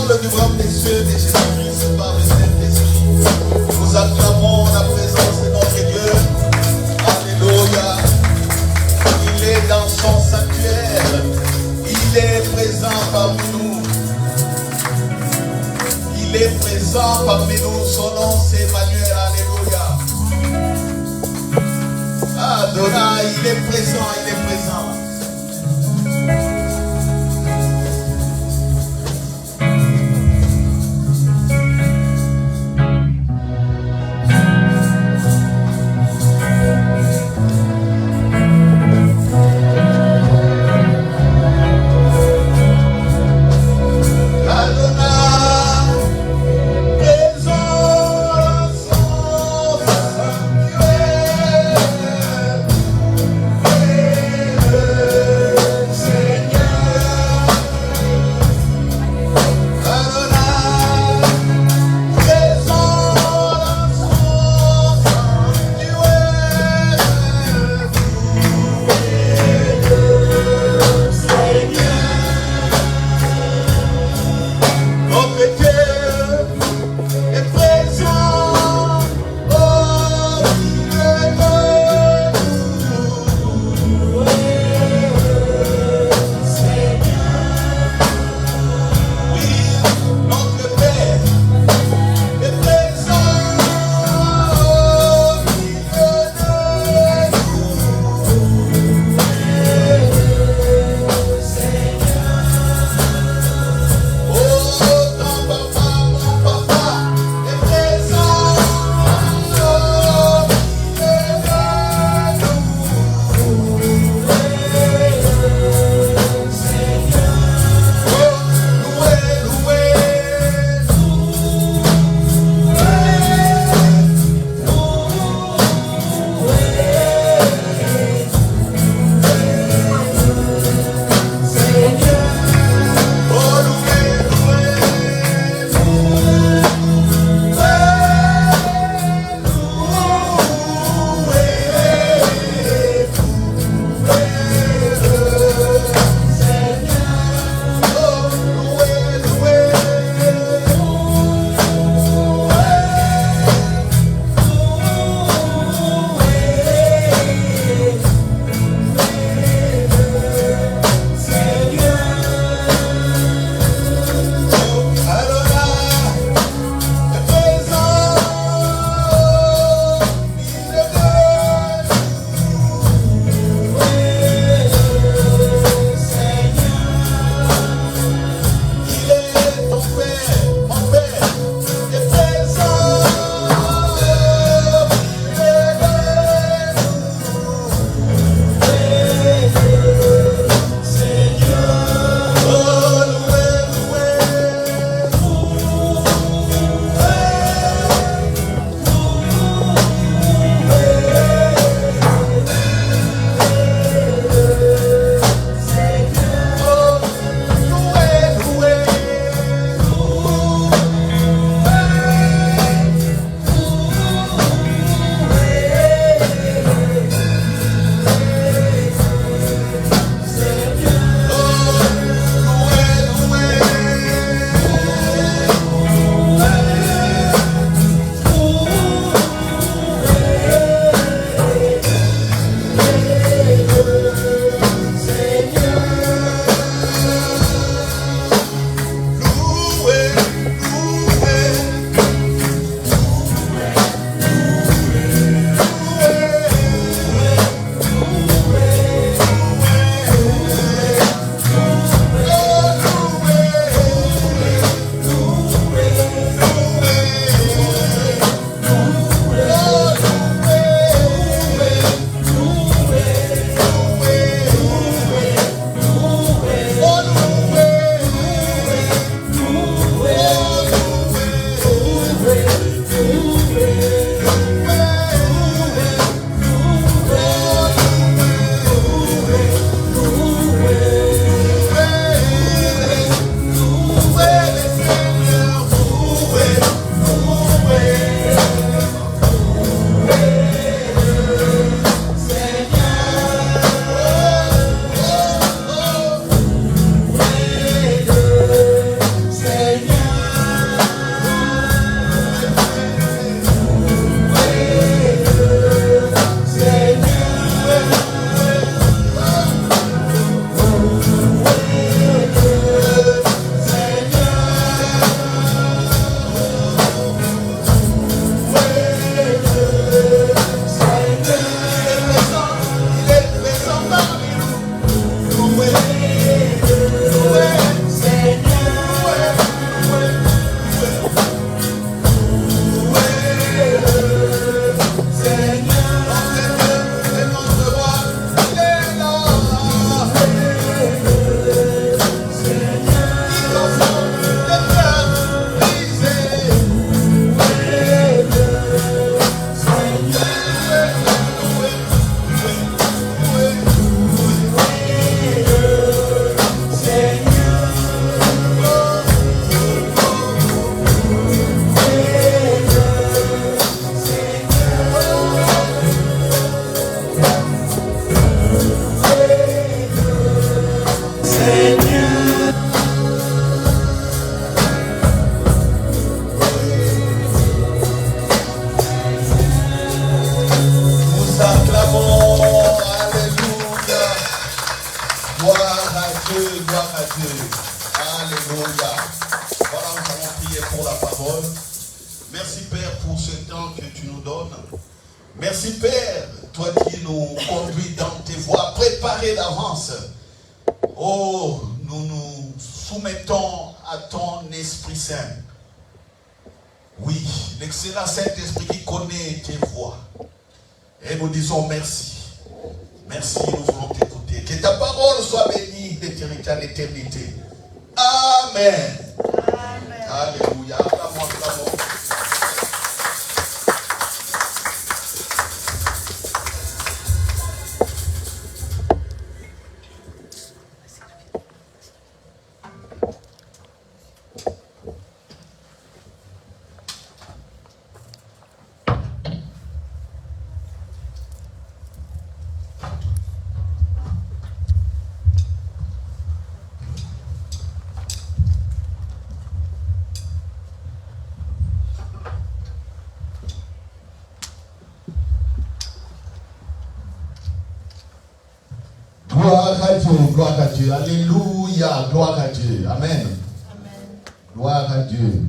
le plus grand des cieux, de Jésus-Christ, par le Saint-Esprit. Nous acclamons la présence de notre Dieu. Alléluia. Il est dans son sanctuaire. Il est présent parmi nous. Il est présent parmi nous. Son nom c'est Emmanuel. Alléluia. Adonai, il est présent, il est présent. Yeah. Alléluia. Voilà, nous allons prier pour la parole. Merci Père pour ce temps que tu nous donnes. Merci Père, toi qui nous conduis dans tes voies préparées d'avance. Oh, nous nous soumettons à ton Esprit Saint. Oui, l'excellent Saint-Esprit qui connaît tes voies. Et nous disons merci. Merci, nous voulons t'écouter. Que ta parole soit bénie d'éternité à l'éternité. Amen. Amen. Alléluia. Acclamons, acclamons. Gloire à Dieu, alléluia, gloire à Dieu, amen. Amen. Gloire à Dieu.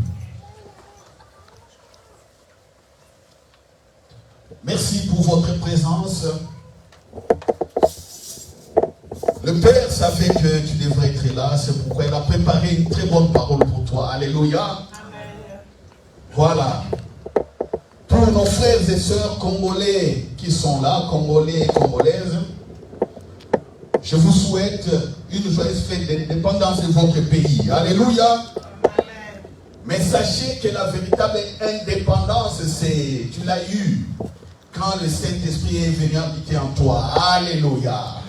Merci pour votre présence. Le Père savait que tu devrais être là, c'est pourquoi il a préparé une très bonne parole pour toi, alléluia. Amen. Voilà. Pour nos frères et sœurs congolais qui sont là, congolais et congolaises, je vous souhaite une joyeuse fête d'indépendance de votre pays. Alléluia. Amen. Mais sachez que la véritable indépendance, tu l'as eue quand le Saint-Esprit est venu habiter en toi. Alléluia.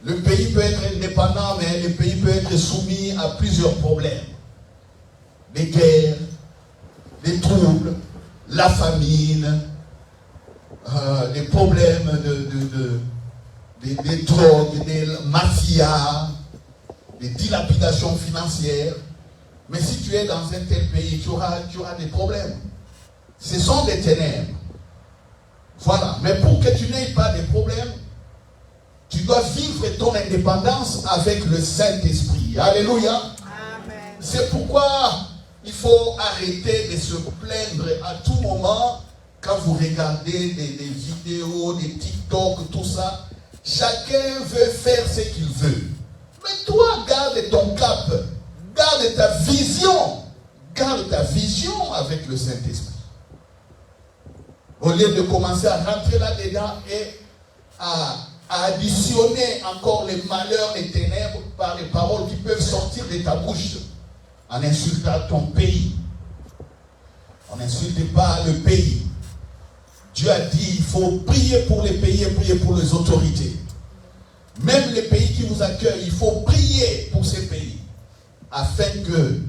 Le pays peut être indépendant, mais le pays peut être soumis à plusieurs problèmes. Des guerres, des troubles, la famine, des problèmes des drogues, des mafias, des dilapidations financières. Mais si tu es dans un tel pays, tu auras des problèmes. Ce sont des ténèbres. Voilà. Mais pour que tu n'aies pas de problèmes, tu dois vivre ton indépendance avec le Saint-Esprit. Alléluia. Amen. C'est pourquoi il faut arrêter de se plaindre à tout moment quand vous regardez des vidéos, des TikTok, tout ça. Chacun veut faire ce qu'il veut. Mais toi, garde ton cap. Garde ta vision. Garde ta vision avec le Saint-Esprit. Au lieu de commencer à rentrer là-dedans et à additionner encore les malheurs, les ténèbres par les paroles qui peuvent sortir de ta bouche en insultant ton pays. On n'insulte pas le pays. Dieu a dit, il faut prier pour les pays et prier pour les autorités. Même les pays qui vous accueillent, il faut prier pour ces pays. Afin que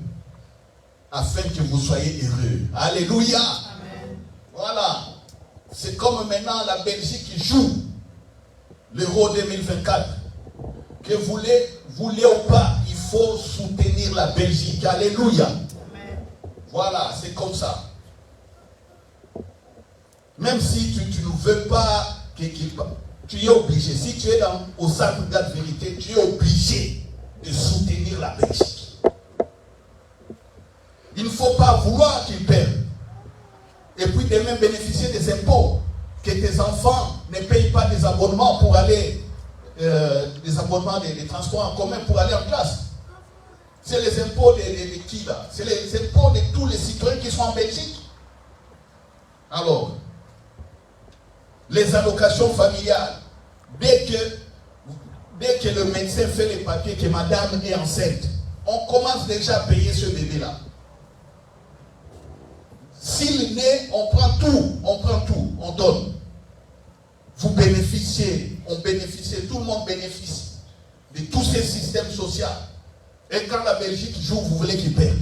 vous soyez heureux. Alléluia. Amen. Voilà. C'est comme maintenant la Belgique qui joue l'Euro 2024. Que vous voulez ou pas, il faut soutenir la Belgique. Alléluia. Amen. Voilà, c'est comme ça. Même si tu ne veux pas, tu es obligé. Si tu es au centre de la vérité, tu es obligé de soutenir la Belgique. Il ne faut pas vouloir qu'ils perdent. Et puis de même bénéficier des impôts. Que tes enfants ne payent pas des abonnements pour aller, des abonnements des transports en commun pour aller en classe. C'est les impôts de qui là? C'est les impôts de tous les citoyens qui sont en Belgique. Alors, les allocations familiales, dès que le médecin fait les papiers que madame est enceinte, on commence déjà à payer ce bébé-là. S'il naît, on prend tout, on donne. Vous bénéficiez, on bénéficie, tout le monde bénéficie de tous ces systèmes sociaux. Et quand la Belgique joue, vous voulez qu'il perde.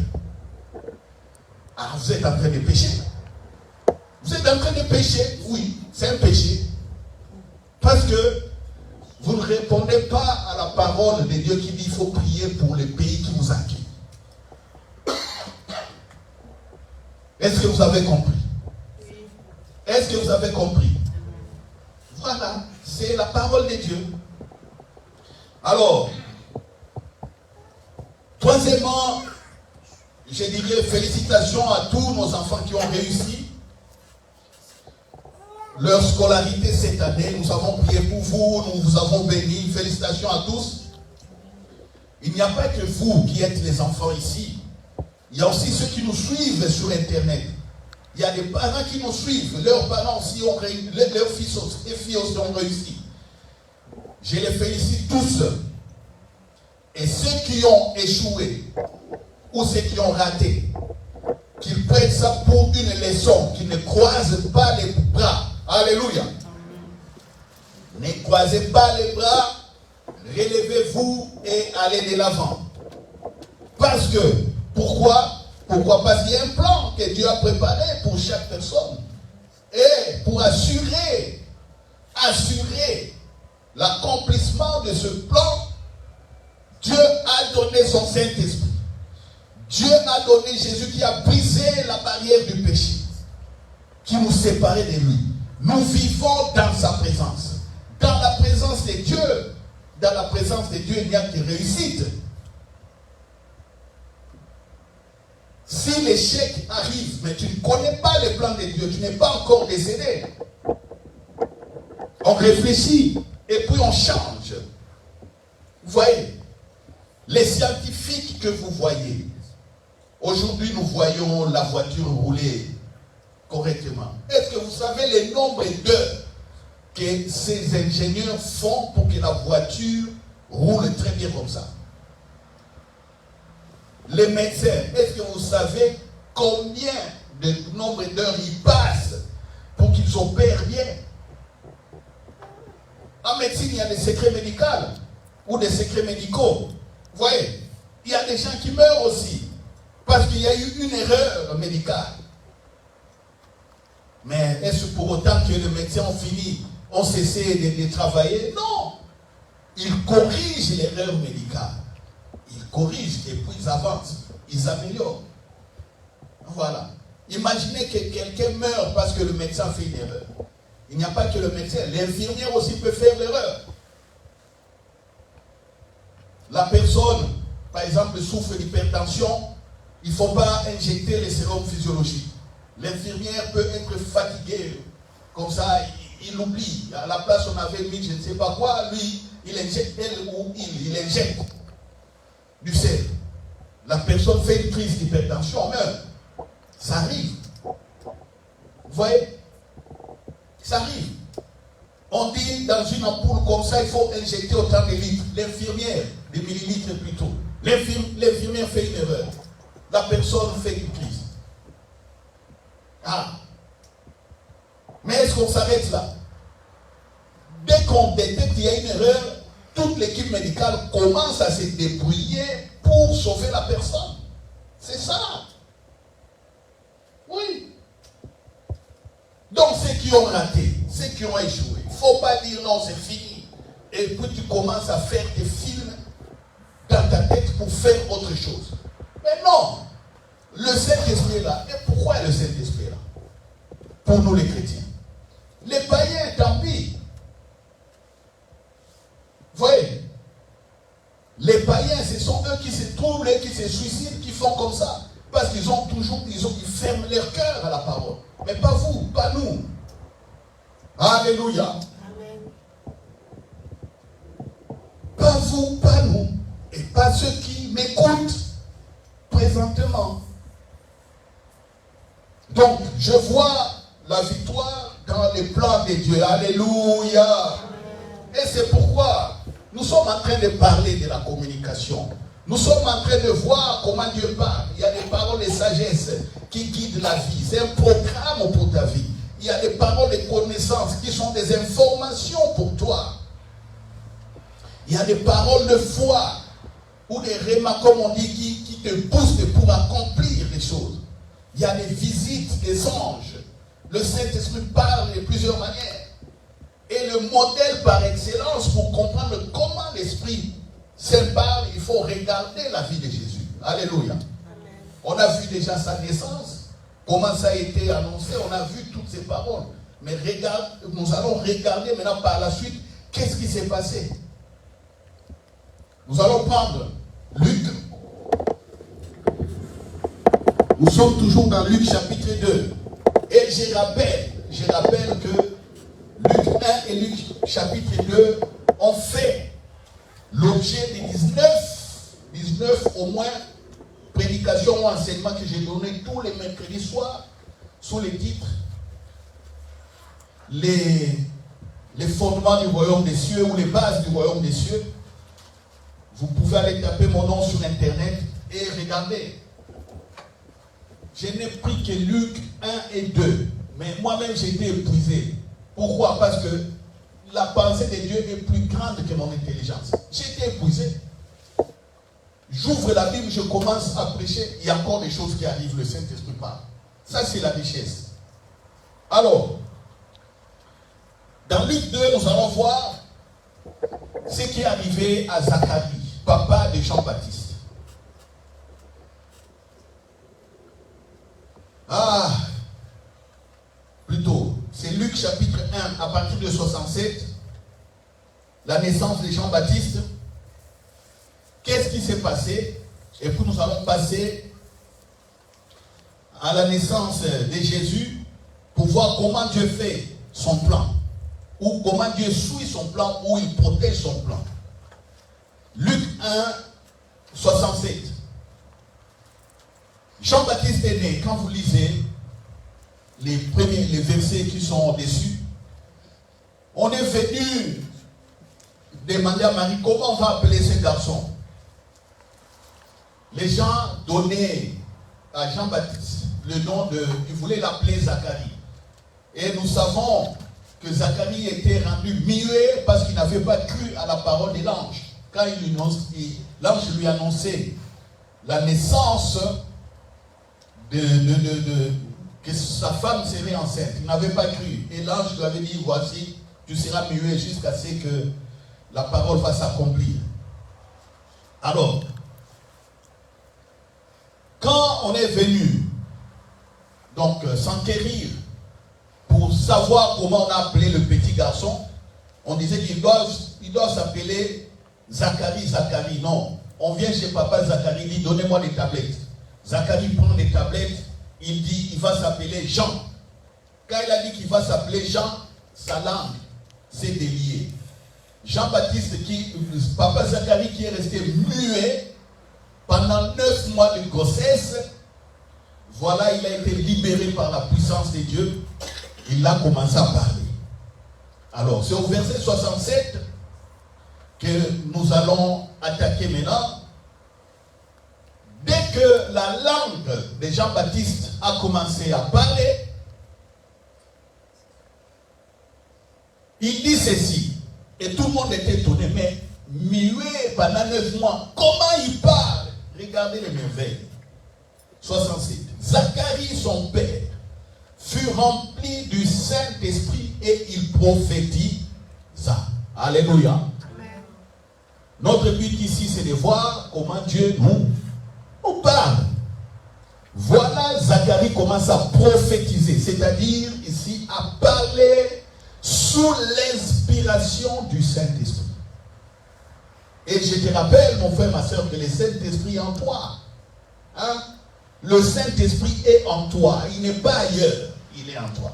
Ah, vous êtes en train de pécher. Vous êtes en train de pécher, oui, c'est un péché. Parce que vous ne répondez pas à la parole de Dieu qui dit qu'il faut prier pour les pays qui vous accueillent. Est-ce que vous avez compris? Est-ce que vous avez compris? Voilà, c'est la parole de Dieu. Alors, Troisièmement, je dirais félicitations à tous nos enfants qui ont réussi leur scolarité cette année. Nous avons prié pour vous, nous vous avons béni. Félicitations à tous. Il n'y a pas que vous qui êtes les enfants ici. Il y a aussi ceux qui nous suivent sur Internet. Il y a des parents qui nous suivent. Leurs parents aussi ont réussi, leurs fils et filles aussi ont réussi. Je les félicite tous. Et ceux qui ont échoué, ou ceux qui ont raté, qu'ils prennent ça pour une leçon, qu'ils ne croisent pas les bras. Alléluia. Ne croisez pas les bras, relevez-vous et allez de l'avant. Parce que, pourquoi? Parce qu'il y a un plan que Dieu a préparé pour chaque personne. Et pour assurer l'accomplissement de ce plan, Dieu a donné son Saint-Esprit. Dieu a donné Jésus qui a brisé la barrière du péché, qui nous séparait de lui. Nous vivons dans sa présence. Dans la présence de Dieu, il n'y a que réussite. Si l'échec arrive, mais tu ne connais pas les plans de Dieu, tu n'es pas encore décédé. On réfléchit et puis on change. Vous voyez, les scientifiques que vous voyez, aujourd'hui nous voyons la voiture rouler correctement. Est-ce que vous savez le nombre d'heures que ces ingénieurs font pour que la voiture roule très bien comme ça? Les médecins, est-ce que vous savez combien de nombre d'heures ils passent pour qu'ils opèrent bien? En médecine, il y a des secrets médicaux ou des secrets médicaux. Vous voyez, il y a des gens qui meurent aussi parce qu'il y a eu une erreur médicale. Mais est-ce pour autant que les médecins ont cessé de travailler? Non. Ils corrigent l'erreur médicale. Ils corrigent et puis ils avancent. Ils améliorent. Voilà. Imaginez que quelqu'un meurt parce que le médecin fait une erreur. Il n'y a pas que le médecin. L'infirmière aussi peut faire l'erreur. La personne, par exemple, souffre d'hypertension. Il ne faut pas injecter les sérums physiologiques. L'infirmière peut être fatiguée. Comme ça, il oublie. À la place, on avait mis je ne sais pas quoi. Lui, il injecte, elle ou il injecte du sel. La personne fait une crise d'hypertension, meurt. Ça arrive. Vous voyez? Ça arrive. On dit dans une ampoule comme ça, il faut injecter autant de litres. L'infirmière, des millilitres plutôt. L'infirmière fait une erreur. La personne fait une crise. Ah. Mais est-ce qu'on s'arrête là? Dès qu'on détecte qu'il y a une erreur, toute l'équipe médicale commence à se débrouiller pour sauver la personne. C'est ça. Oui. Donc ceux qui ont raté, ceux qui ont échoué, il ne faut pas dire non, c'est fini. Et puis tu commences à faire des films dans ta tête pour faire autre chose. Mais non. Le Saint-Esprit est là. Et pourquoi le Saint-Esprit est là? Pour nous les chrétiens. Les païens, tant pis. Vous voyez? Les païens, ce sont eux qui se troublent et qui se suicident, qui font comme ça. Parce qu'ils ont toujours, ils ferment leur cœur à la parole. Mais pas vous, pas nous. Alléluia. Amen. Pas vous, pas nous. Et pas ceux qui m'écoutent présentement. Donc, je vois la victoire dans les plans de Dieu. Alléluia. Et c'est pourquoi nous sommes en train de parler de la communication. Nous sommes en train de voir comment Dieu parle. Il y a des paroles de sagesse qui guident la vie. C'est un programme pour ta vie. Il y a des paroles de connaissance qui sont des informations pour toi. Il y a des paroles de foi ou des rémas, comme on dit, qui te boostent pour accomplir les choses. Il y a des visites des anges. Le Saint-Esprit parle de plusieurs manières. Et le modèle par excellence pour comprendre comment l'Esprit Saint parle, il faut regarder la vie de Jésus. Alléluia. Amen. On a vu déjà sa naissance, comment ça a été annoncé, on a vu toutes ces paroles. Mais nous allons regarder maintenant par la suite, qu'est-ce qui s'est passé. Nous allons prendre Luc, Nous sommes toujours dans Luc chapitre 2. Et je rappelle que Luc 1 et Luc chapitre 2 ont fait l'objet des 19 au moins prédications ou enseignements que j'ai donnés tous les mercredis soirs sous les titres les fondements du royaume des cieux ou les bases du royaume des cieux. Vous pouvez aller taper mon nom sur internet et regarder. Je n'ai pris que Luc 1 et 2, mais moi-même j'ai été épuisé. Pourquoi? Parce que la pensée de Dieu est plus grande que mon intelligence. J'ai été épuisé. J'ouvre la Bible, je commence à prêcher, il y a encore des choses qui arrivent, le Saint-Esprit parle. Ça, c'est la richesse. Alors, dans Luc 2, nous allons voir ce qui est arrivé à Zacharie, papa de Jean-Baptiste. Plutôt, c'est Luc chapitre 1, à partir de 67, la naissance de Jean-Baptiste. Qu'est-ce qui s'est passé? Et puis nous allons passer à la naissance de Jésus pour voir comment Dieu fait son plan, ou comment Dieu suit son plan, ou il protège son plan. Luc 1, 67. Jean-Baptiste est né. Quand vous lisez les versets qui sont au-dessus, on est venu demander à Marie comment on va appeler ce garçon. Les gens donnaient à Jean-Baptiste le nom de... Ils voulaient l'appeler Zacharie. Et nous savons que Zacharie était rendu muet parce qu'il n'avait pas cru à la parole de l'ange. Quand l'ange lui annonçait la naissance que sa femme serait enceinte. Il n'avait pas cru. Et l'ange lui avait dit, voici, tu seras muet jusqu'à ce que la parole va s'accomplir. Alors, quand on est venu donc s'enquérir pour savoir comment on a appelé le petit garçon, on disait qu'il doit s'appeler Zacharie. Non, on vient chez papa Zacharie, il dit donnez-moi les tablettes. Zacharie prend les tablettes, il dit il va s'appeler Jean. Quand il a dit qu'il va s'appeler Jean, sa langue s'est déliée. Jean-Baptiste, papa Zacharie qui est resté muet pendant 9 mois de grossesse, voilà, il a été libéré par la puissance de Dieu. Il a commencé à parler. Alors, c'est au verset 67 que nous allons attaquer maintenant. Dès que la langue de Jean-Baptiste a commencé à parler, il dit ceci. Et tout le monde était étonné, mais muet pendant 9 mois, comment il parle? Regardez les merveilles. 67. Zacharie, son père, fut rempli du Saint-Esprit et il prophétisa. Alléluia. Amen. Notre but ici, c'est de voir comment Dieu nous parle. Voilà, Zacharie commence à prophétiser, c'est-à-dire ici à parler sous l'inspiration du Saint-Esprit. Et je te rappelle, mon frère, ma soeur, que le Saint-Esprit est en toi. Hein? Le Saint-Esprit est en toi. Il n'est pas ailleurs. Il est en toi.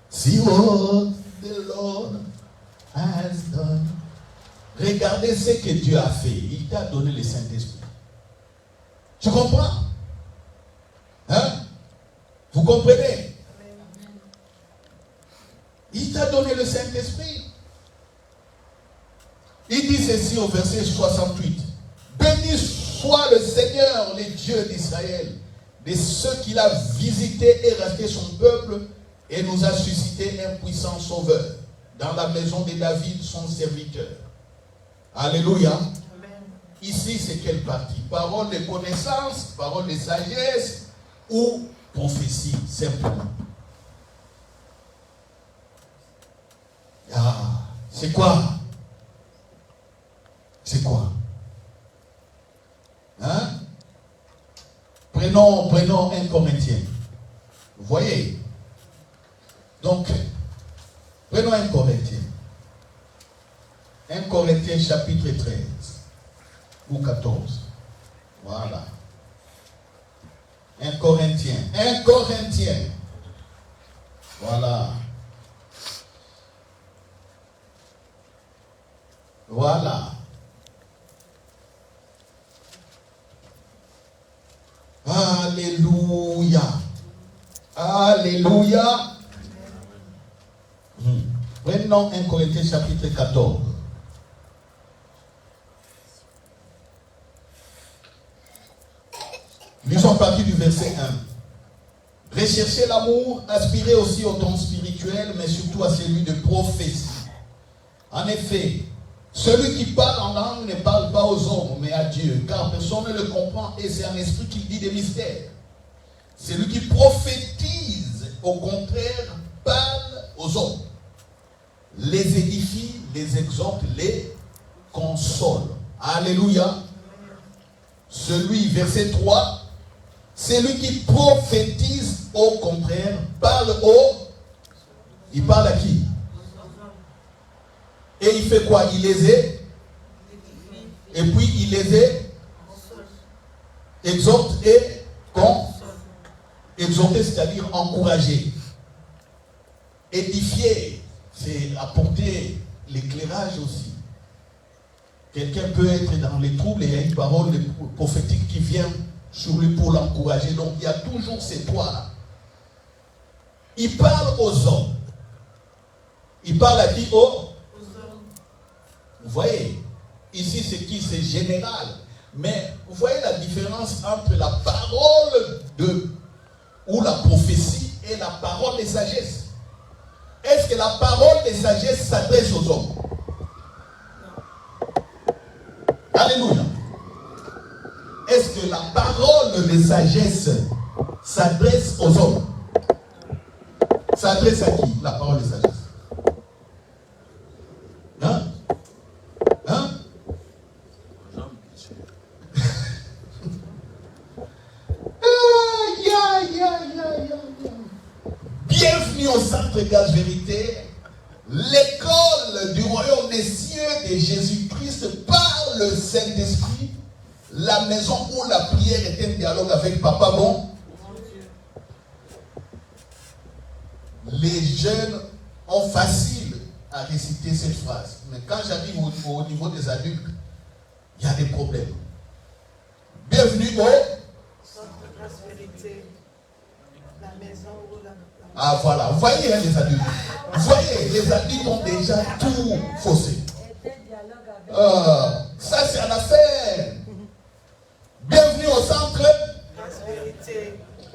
See what the Lord has done. Regardez ce que Dieu a fait. Il t'a donné le Saint-Esprit. Tu comprends? Hein? Vous comprenez? Il t'a donné le Saint-Esprit. Il dit ceci au verset 68. Béni soit le Seigneur, le Dieu d'Israël, de ceux qu'il a visités et racheté son peuple et nous a suscité un puissant sauveur dans la maison de David, son serviteur. Alléluia. Amen. Ici, c'est quelle partie? Parole de connaissance, parole de sagesse ou prophétie, simplement. C'est quoi? C'est quoi? Hein? Prenons 1 Corinthiens. Vous voyez? Donc, prenons 1 Corinthiens. 1 Corinthiens chapitre 13 ou 14. Voilà. 1 Corinthiens. 1 Corinthiens. Voilà. Voilà. Alléluia. Alléluia. Prenons 1 Corinthiens chapitre 14. Lisons à partir du verset 1. Recherchez l'amour, aspirez aussi au don spirituel, mais surtout à celui de prophétie. En effet, celui qui parle en langue ne parle pas aux hommes, mais à Dieu, car personne ne le comprend et c'est un esprit qui dit des mystères. Celui qui prophétise, au contraire, parle aux hommes, les édifie, les exhorte, les console. Alléluia. Celui, verset 3, celui qui prophétise, au contraire, parle aux... Il parle à qui? Et il fait quoi? Il les est. Et puis il les est. Exhorte et exhorter, c'est-à-dire encourager. Édifier, c'est apporter l'éclairage aussi. Quelqu'un peut être dans les troubles et il y a une parole prophétique qui vient sur lui pour l'encourager. Donc il y a toujours ces trois-là. Il parle aux hommes. Il parle à qui? Vous voyez, ici c'est qui? C'est général. Mais vous voyez la différence entre la parole ou la prophétie et la parole de sagesse. Est-ce que la parole de sagesse s'adresse aux hommes? Alléluia. Est-ce que la parole de sagesse s'adresse aux hommes? S'adresse à qui, la parole de sagesse? Hein? Hein? Bienvenue au Centre Gage Vérité, l'école du royaume des cieux de Jésus-Christ par le Saint-Esprit, la maison où la prière est un dialogue avec Papa Bon. Les jeunes ont facile à réciter cette phrase, mais quand j'arrive au niveau des adultes, il y a des problèmes. Bienvenue au Centre Gage Vérité, la maison où la... Ah voilà, vous voyez les adultes. Vous voyez, les adultes ont déjà tout faussé. Ça c'est à la fin. Bienvenue au Centre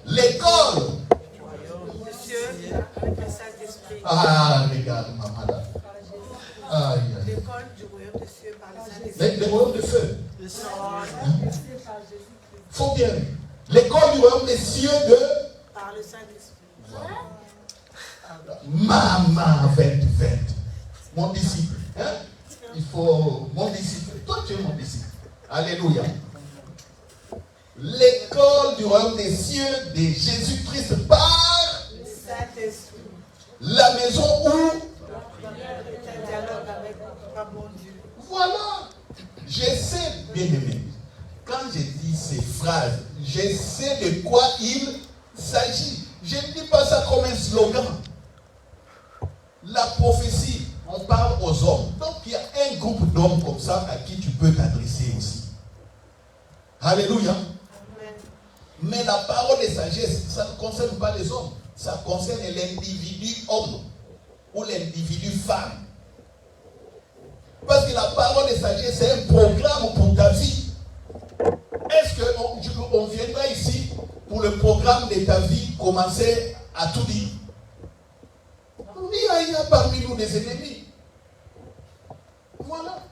l'école. Ah, regarde maman là. L'école du royaume de cieux par le Saint-Esprit. Le royaume de feu. Faut bien. L'école du royaume des cieux par le Saint-Esprit. Maman 20. Mon disciple. Hein? Il faut. Mon disciple. Toi tu es mon disciple. Alléluia. L'école du royaume des cieux de Jésus-Christ par le Saint-Esprit. La maison où voilà. J'essaie, bien aimé. Quand je dis ces phrases, je sais de quoi il s'agit. Je ne dis pas ça comme un slogan. La prophétie, on parle aux hommes. Donc il y a un groupe d'hommes comme ça à qui tu peux t'adresser aussi. Alléluia. Amen. Mais la parole de sagesse, ça ne concerne pas les hommes. Ça concerne l'individu homme ou l'individu femme. Parce que la parole de sagesse, c'est un programme pour ta vie. Est-ce qu'on viendra ici pour le programme de ta vie commencer à tout dire? Il y a parmi nous des ennemis. Voilà.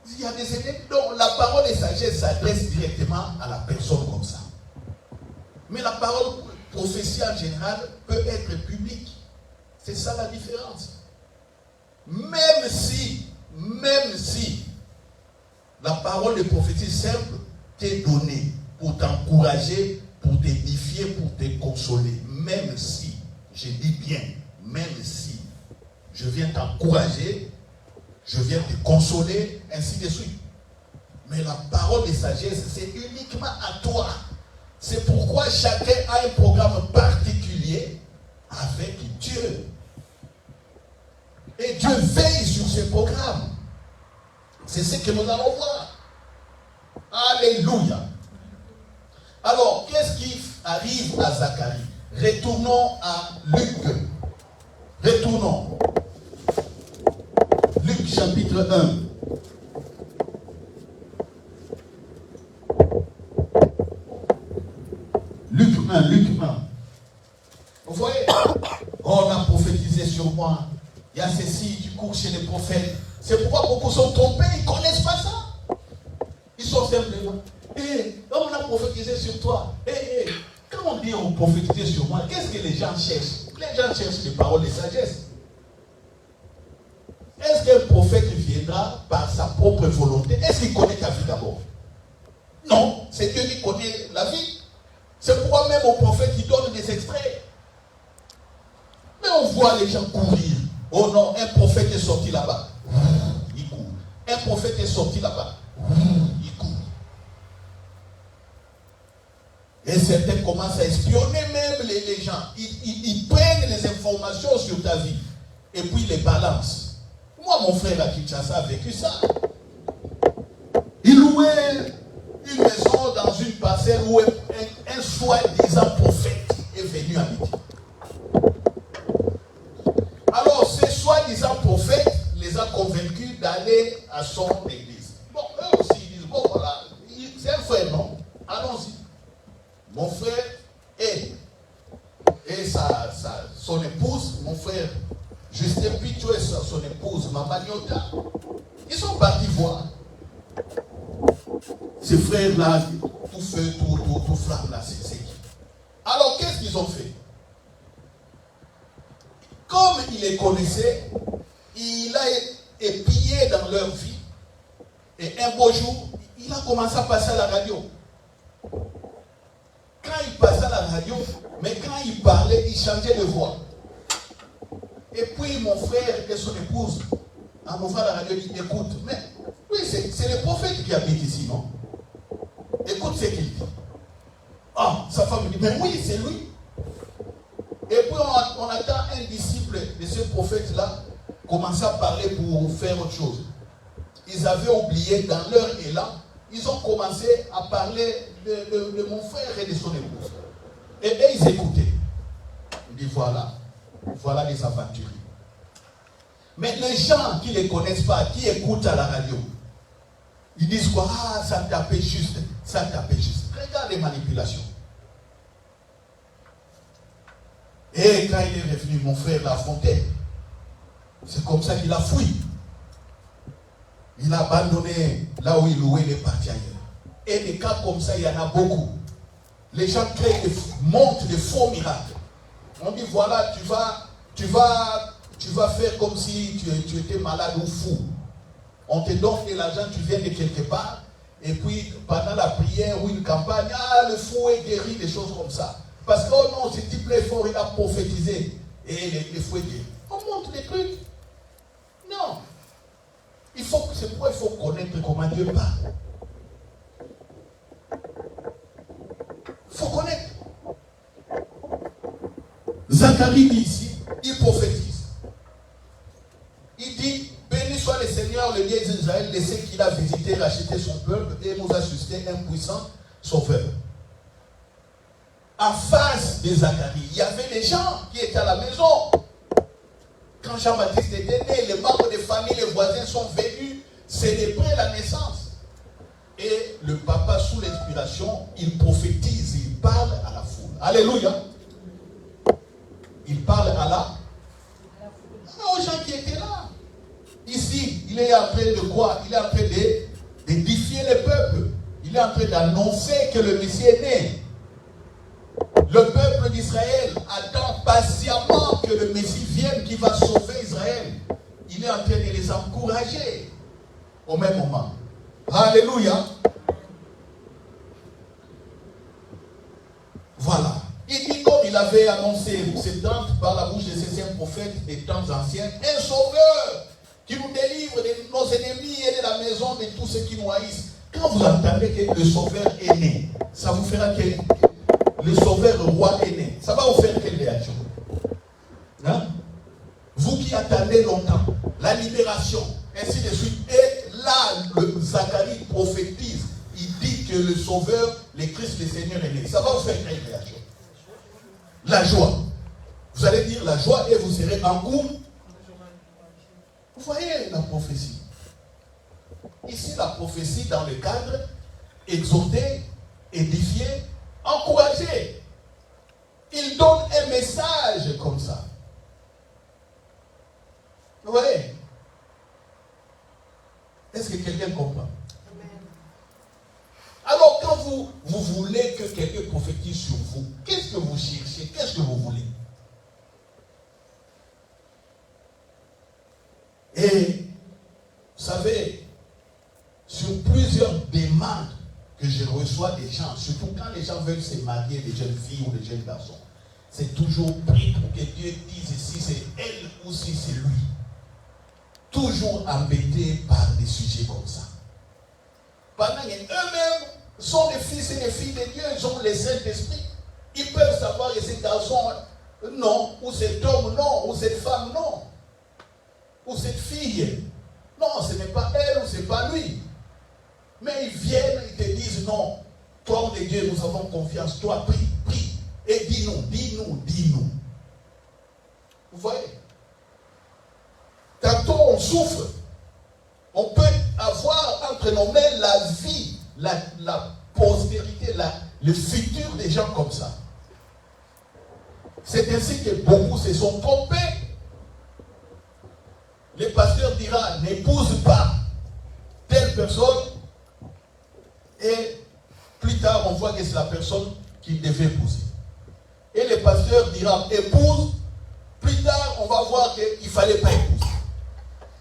Il y a des ennemis. Donc la parole de sagesse s'adresse directement à la personne comme ça. Mais la parole prophétie en général peut être publique. C'est ça la différence. Même si la parole de prophétie simple t'est donnée pour t'encourager, pour t'édifier, pour te consoler. Même si, je dis bien, même si je viens t'encourager, je viens te consoler, ainsi de suite. Mais la parole de sagesse, c'est uniquement à toi. C'est pourquoi chacun a un programme particulier avec Dieu. Et Dieu veille sur ce programme. C'est ce que nous allons voir. Alléluia. Alors, qu'est-ce qui arrive à Zacharie? Retournons à Luc. Retournons. Luc chapitre 1. Luc 1. Vous voyez, on a prophétisé sur moi. Il y a ceci, tu cours chez les prophètes. C'est pourquoi beaucoup sont trompés, ils ne connaissent pas ça. Ils sont simplement. On a prophétisé sur toi. Quand on dit on prophétisait sur moi, qu'est-ce que les gens cherchent? Les gens cherchent des paroles de sagesse. Est-ce qu'un prophète viendra par sa propre volonté? Est-ce qu'il connaît ta vie d'abord? Non, c'est Dieu qui connaît la vie. C'est pourquoi même au prophète, il donne des extraits. Mais on voit les gens courir. Oh non, un prophète est sorti là-bas. Il court. Un prophète est sorti là-bas. Il court. Et certains commencent à espionner même les gens. Ils prennent les informations sur ta vie. Et puis ils les balancent. Moi, mon frère à Kinshasa a vécu ça. Il louait une maison dans une parcelle où un soi-disant prophète est venu habiter. Alors, ce soi-disant prophète les a convaincus d'aller à son église. Bon, eux aussi, ils disent, bon, voilà, c'est un frère, non? Allons-y. Mon frère et son épouse, mon frère Justin Picho et son épouse, Maman Nyota, ils sont partis voir. Ces frères-là, tout feu, tout flamme là, c'est qui? Alors, qu'est-ce qu'ils ont fait? Comme il les connaissait, il a épié dans leur vie. Et un beau jour, il a commencé à passer à la radio. Quand il passait à la radio, mais quand il parlait, il changeait de voix. Et puis mon frère et son épouse, en ouvrant la radio, dit, écoute, mais oui, c'est le prophète qui habite ici, non? Écoute ce qu'il dit. Ah, sa femme dit, mais oui, c'est lui. Et puis on attend un disciple de ce prophète-là commencer à parler pour faire autre chose. Ils avaient oublié dans leur élan, ils ont commencé à parler de mon frère et de son épouse. Et ils écoutaient. Ils disent voilà les aventuriers. Mais les gens qui ne les connaissent pas, qui écoutent à la radio, ils disent quoi? Ah, ça tapait juste, ça tapait juste. Regarde les manipulations. Et quand il est revenu, mon frère l'a affronté. C'est comme ça qu'il a fui. Il a abandonné là où il louait, il est parti ailleurs. Et des cas comme ça, il y en a beaucoup. Les gens montrent des faux miracles. On dit voilà, tu vas faire comme si tu étais malade ou fou. On te donne de l'argent, tu viens de quelque part. Et puis, pendant la prière ou une campagne, le fou est guéri, des choses comme ça. Parce que, oh non, ce type-là est fort, il a prophétisé. Et le fou est guéri. On montre des trucs. Non. C'est pourquoi il faut connaître comment Dieu parle. Il faut connaître. Zacharie dit ici, il prophétise. Il dit, béni soit le Seigneur, le Dieu d'Israël, de ce qu'il a visité, racheté son peuple et nous a suscité un puissant sauveur. En face de Zacharie, il y avait des gens qui étaient à la maison. Quand Jean-Baptiste était né, les membres des familles, les voisins sont venus célébrer la naissance. Et le papa, sous l'inspiration, il prophétise, il parle à la foule. Alléluia. Il parle aux gens qui étaient là. Ici, il est en train de quoi? Il est en train d'édifier le peuple. Il est en train d'annoncer que le Messie est né. Le peuple d'Israël attend patiemment que le Messie vienne qui va sauver Israël. Il est en train de les encourager au même moment. Alléluia. Voilà. Il dit comme il avait annoncé ses temps par la bouche de ses saints prophètes des temps anciens, un sauveur qui nous délivre de nos ennemis et de la maison de tous ceux qui nous haïssent. Quand vous entendez que le sauveur est né, ça vous fera le sauveur roi est né, ça va vous faire quelle réaction? Hein? Vous qui attendez longtemps, la libération, ainsi de suite. Et là, Zacharie prophétise, il dit que le sauveur, le Christ, le Seigneur est né. Ça va vous faire quelle réaction? La joie. Vous allez dire la joie et vous serez en cours. Vous voyez la prophétie. Ici, la prophétie dans le cadre, exhorter, édifier, encourager. Il donne un message comme ça. Vous voyez? Est-ce que quelqu'un comprend? Alors, quand vous voulez que quelqu'un prophétise sur vous, qu'est-ce que vous cherchez? Qu'est-ce que vous voulez? Et, vous savez, sur plusieurs demandes que je reçois des gens, surtout quand les gens veulent se marier, des jeunes filles ou des jeunes garçons, c'est toujours pris pour que Dieu dise si c'est elle ou si c'est lui. Toujours embêtés par des sujets comme ça. Pendant qu'eux-mêmes sont des fils et des filles de Dieu, ils ont les Saint-Esprit. Ils peuvent savoir que ces garçons, non, ou cet homme, non, ou cette femme, non, ou cette fille. Non, ce n'est pas elle ou ce n'est pas lui. Mais ils viennent, ils te disent non, toi, homme de Dieu, nous avons confiance, toi, prie, prie, et dis-nous, dis-nous, dis-nous. Vous voyez? Tantôt on souffre, on peut avoir entre nos mains la vie, la postérité, le futur des gens comme ça. C'est ainsi que beaucoup se sont trompés. Le pasteur dira, n'épouse pas telle personne, et plus tard on voit que c'est la personne qu'il devait épouser. Et le pasteur dira, épouse, plus tard on va voir qu'il ne fallait pas épouser.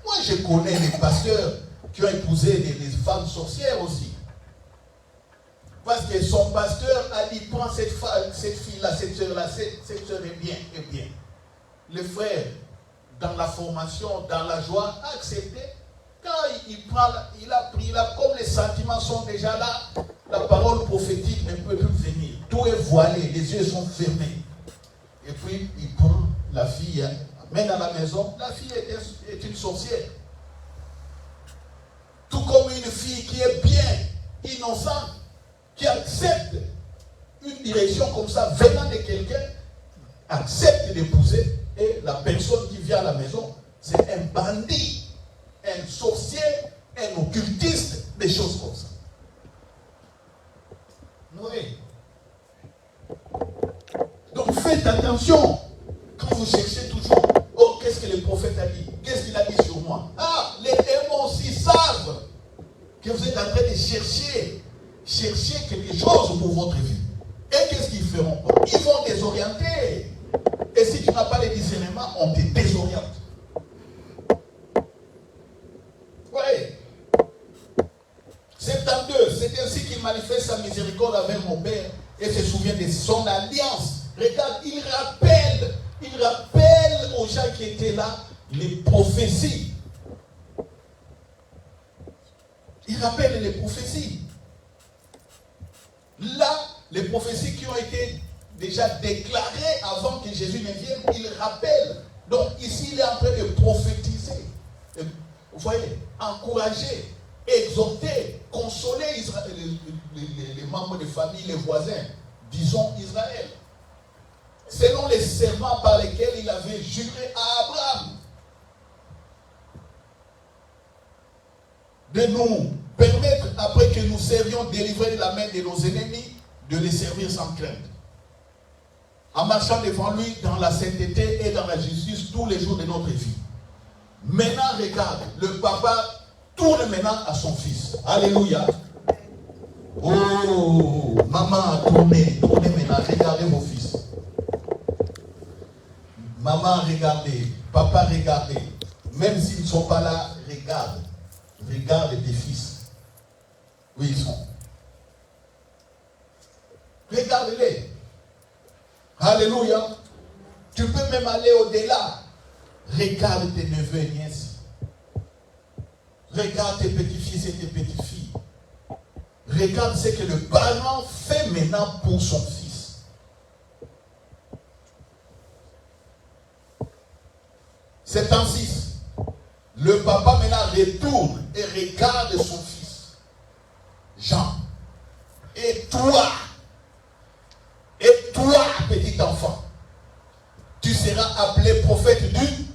Moi je connais les pasteurs qui ont épousé des femmes sorcières aussi. Parce que son pasteur a dit, prends cette fille-là, cette soeur-là, cette soeur est bien, est bien. Le frère, dans la formation, dans la joie, a accepté. Quand il a pris là, comme les sentiments sont déjà là, la parole prophétique ne peut plus venir. Tout est voilé, les yeux sont fermés. Et puis, il prend la fille, mène à la maison. La fille est une sorcière. Tout comme une fille qui est bien, innocente, qui accepte une direction comme ça, venant de quelqu'un, accepte d'épouser, et la personne qui vient à la maison, c'est un bandit, un sorcier, un occultiste, des choses comme ça. Oui. Donc faites attention quand vous cherchez toujours, oh, qu'est-ce que le prophète a dit? Qu'est-ce qu'il a dit sur moi? Ah, les démons aussi savent que vous êtes en train de chercher quelque chose pour votre vie. Et qu'est-ce qu'ils feront? Ils vont désorienter. Et si tu n'as pas les discernements, on te désoriente. Oui. 72, c'est ainsi qu'il manifeste sa miséricorde avec mon Père et se souvient de son alliance. Regarde, il rappelle aux gens qui étaient là les prophéties. Il rappelle les prophéties. Là, les prophéties qui ont été déjà déclarées avant que Jésus ne vienne, il rappelle. Donc ici, il est en train de prophétiser. Vous voyez, encourager, exhorter, consoler Israël, les membres de famille, les voisins, disons Israël. Selon les serments par lesquels il avait juré à Abraham. De nous permettre, après que nous servions délivrés de la main de nos ennemis, de les servir sans crainte. En marchant devant lui dans la sainteté et dans la justice tous les jours de notre vie. Maintenant, regarde, le papa tourne maintenant à son fils. Alléluia. Oh, maman, tournez maintenant, regardez vos fils. Maman, regardez. Papa, regardez. Même s'ils ne sont pas là, regarde. Regarde tes fils. Où ils sont. Regarde-les. Alléluia. Tu peux même aller au-delà. Regarde tes neveux et nièces. Regarde tes petits-fils et tes petites-filles. Regarde ce que le parent fait maintenant pour son fils. 76. Le papa maintenant retourne et regarde son fils, Jean. Et toi, petit enfant, tu seras appelé prophète du.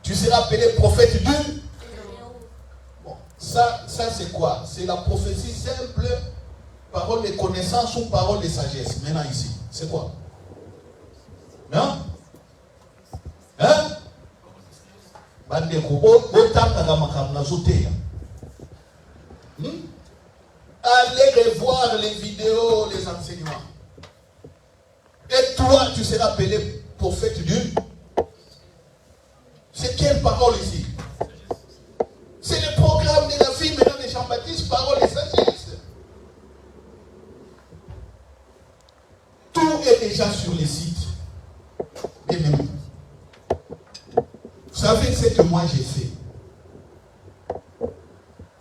Tu seras appelé prophète du. Bon, ça c'est quoi? C'est la prophétie simple, parole de connaissance ou parole de sagesse. Maintenant ici, c'est quoi? Non? Hein? Allez revoir les vidéos, les enseignements. Et toi, tu seras appelé prophète du. C'est quelle parole ici? C'est le programme de la vie maintenant de Jean-Baptiste, parole et sagesse. Tout est déjà sur les sites. Bien-aimés. Vous savez ce que moi j'ai fait?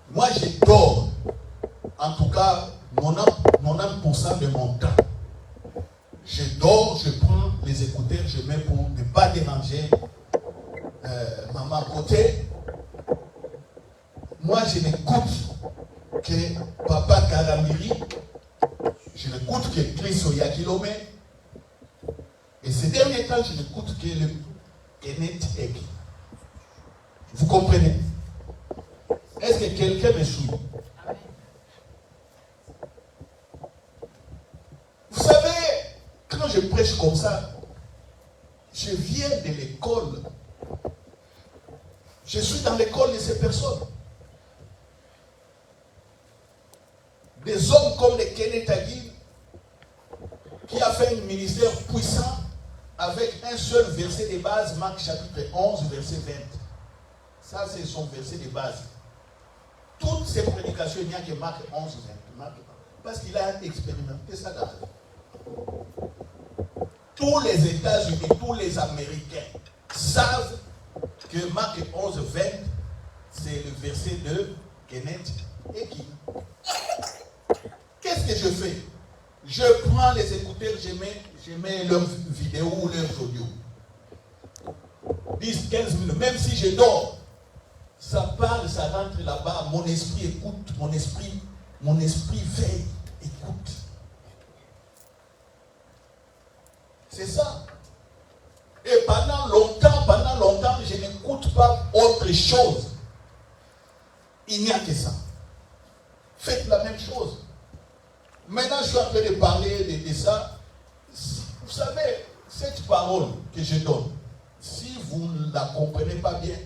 Moi je dors, en tout cas 90% de mon temps. Je dors, je prends les écouteurs, je mets pour ne pas déranger maman à côté. Moi je n'écoute que Papa Karamiri, je n'écoute que Chris Oyakilome, et ces derniers temps je n'écoute que le Kenneth Egg. Vous comprenez? Est-ce que quelqu'un me suit? Vous savez, quand je prêche comme ça, je viens de l'école. Je suis dans l'école de ces personnes. Des hommes comme le Kenneth Hagin, qui a fait un ministère puissant avec un seul verset de base, Marc chapitre 11, verset 20. Ça, c'est son verset de base. Toutes ces prédications, il n'y a que Marc 11, 20. Parce qu'il a expérimenté ça dans la vie. Tous les États-Unis, tous les Américains savent que Marc 11, 20, c'est le verset de Kenneth Hagin. Qu'est-ce que je fais? Je prends les écouteurs, je mets leurs vidéos ou leurs audios. 10, 15 minutes, même si je dors, ça parle, ça rentre là-bas, mon esprit écoute, mon esprit veille, écoute. C'est ça. Et pendant longtemps, je n'écoute pas autre chose. Il n'y a que ça. Faites la même chose. Maintenant, je suis en train de parler de ça. Vous savez, cette parole que je donne, si vous ne la comprenez pas bien,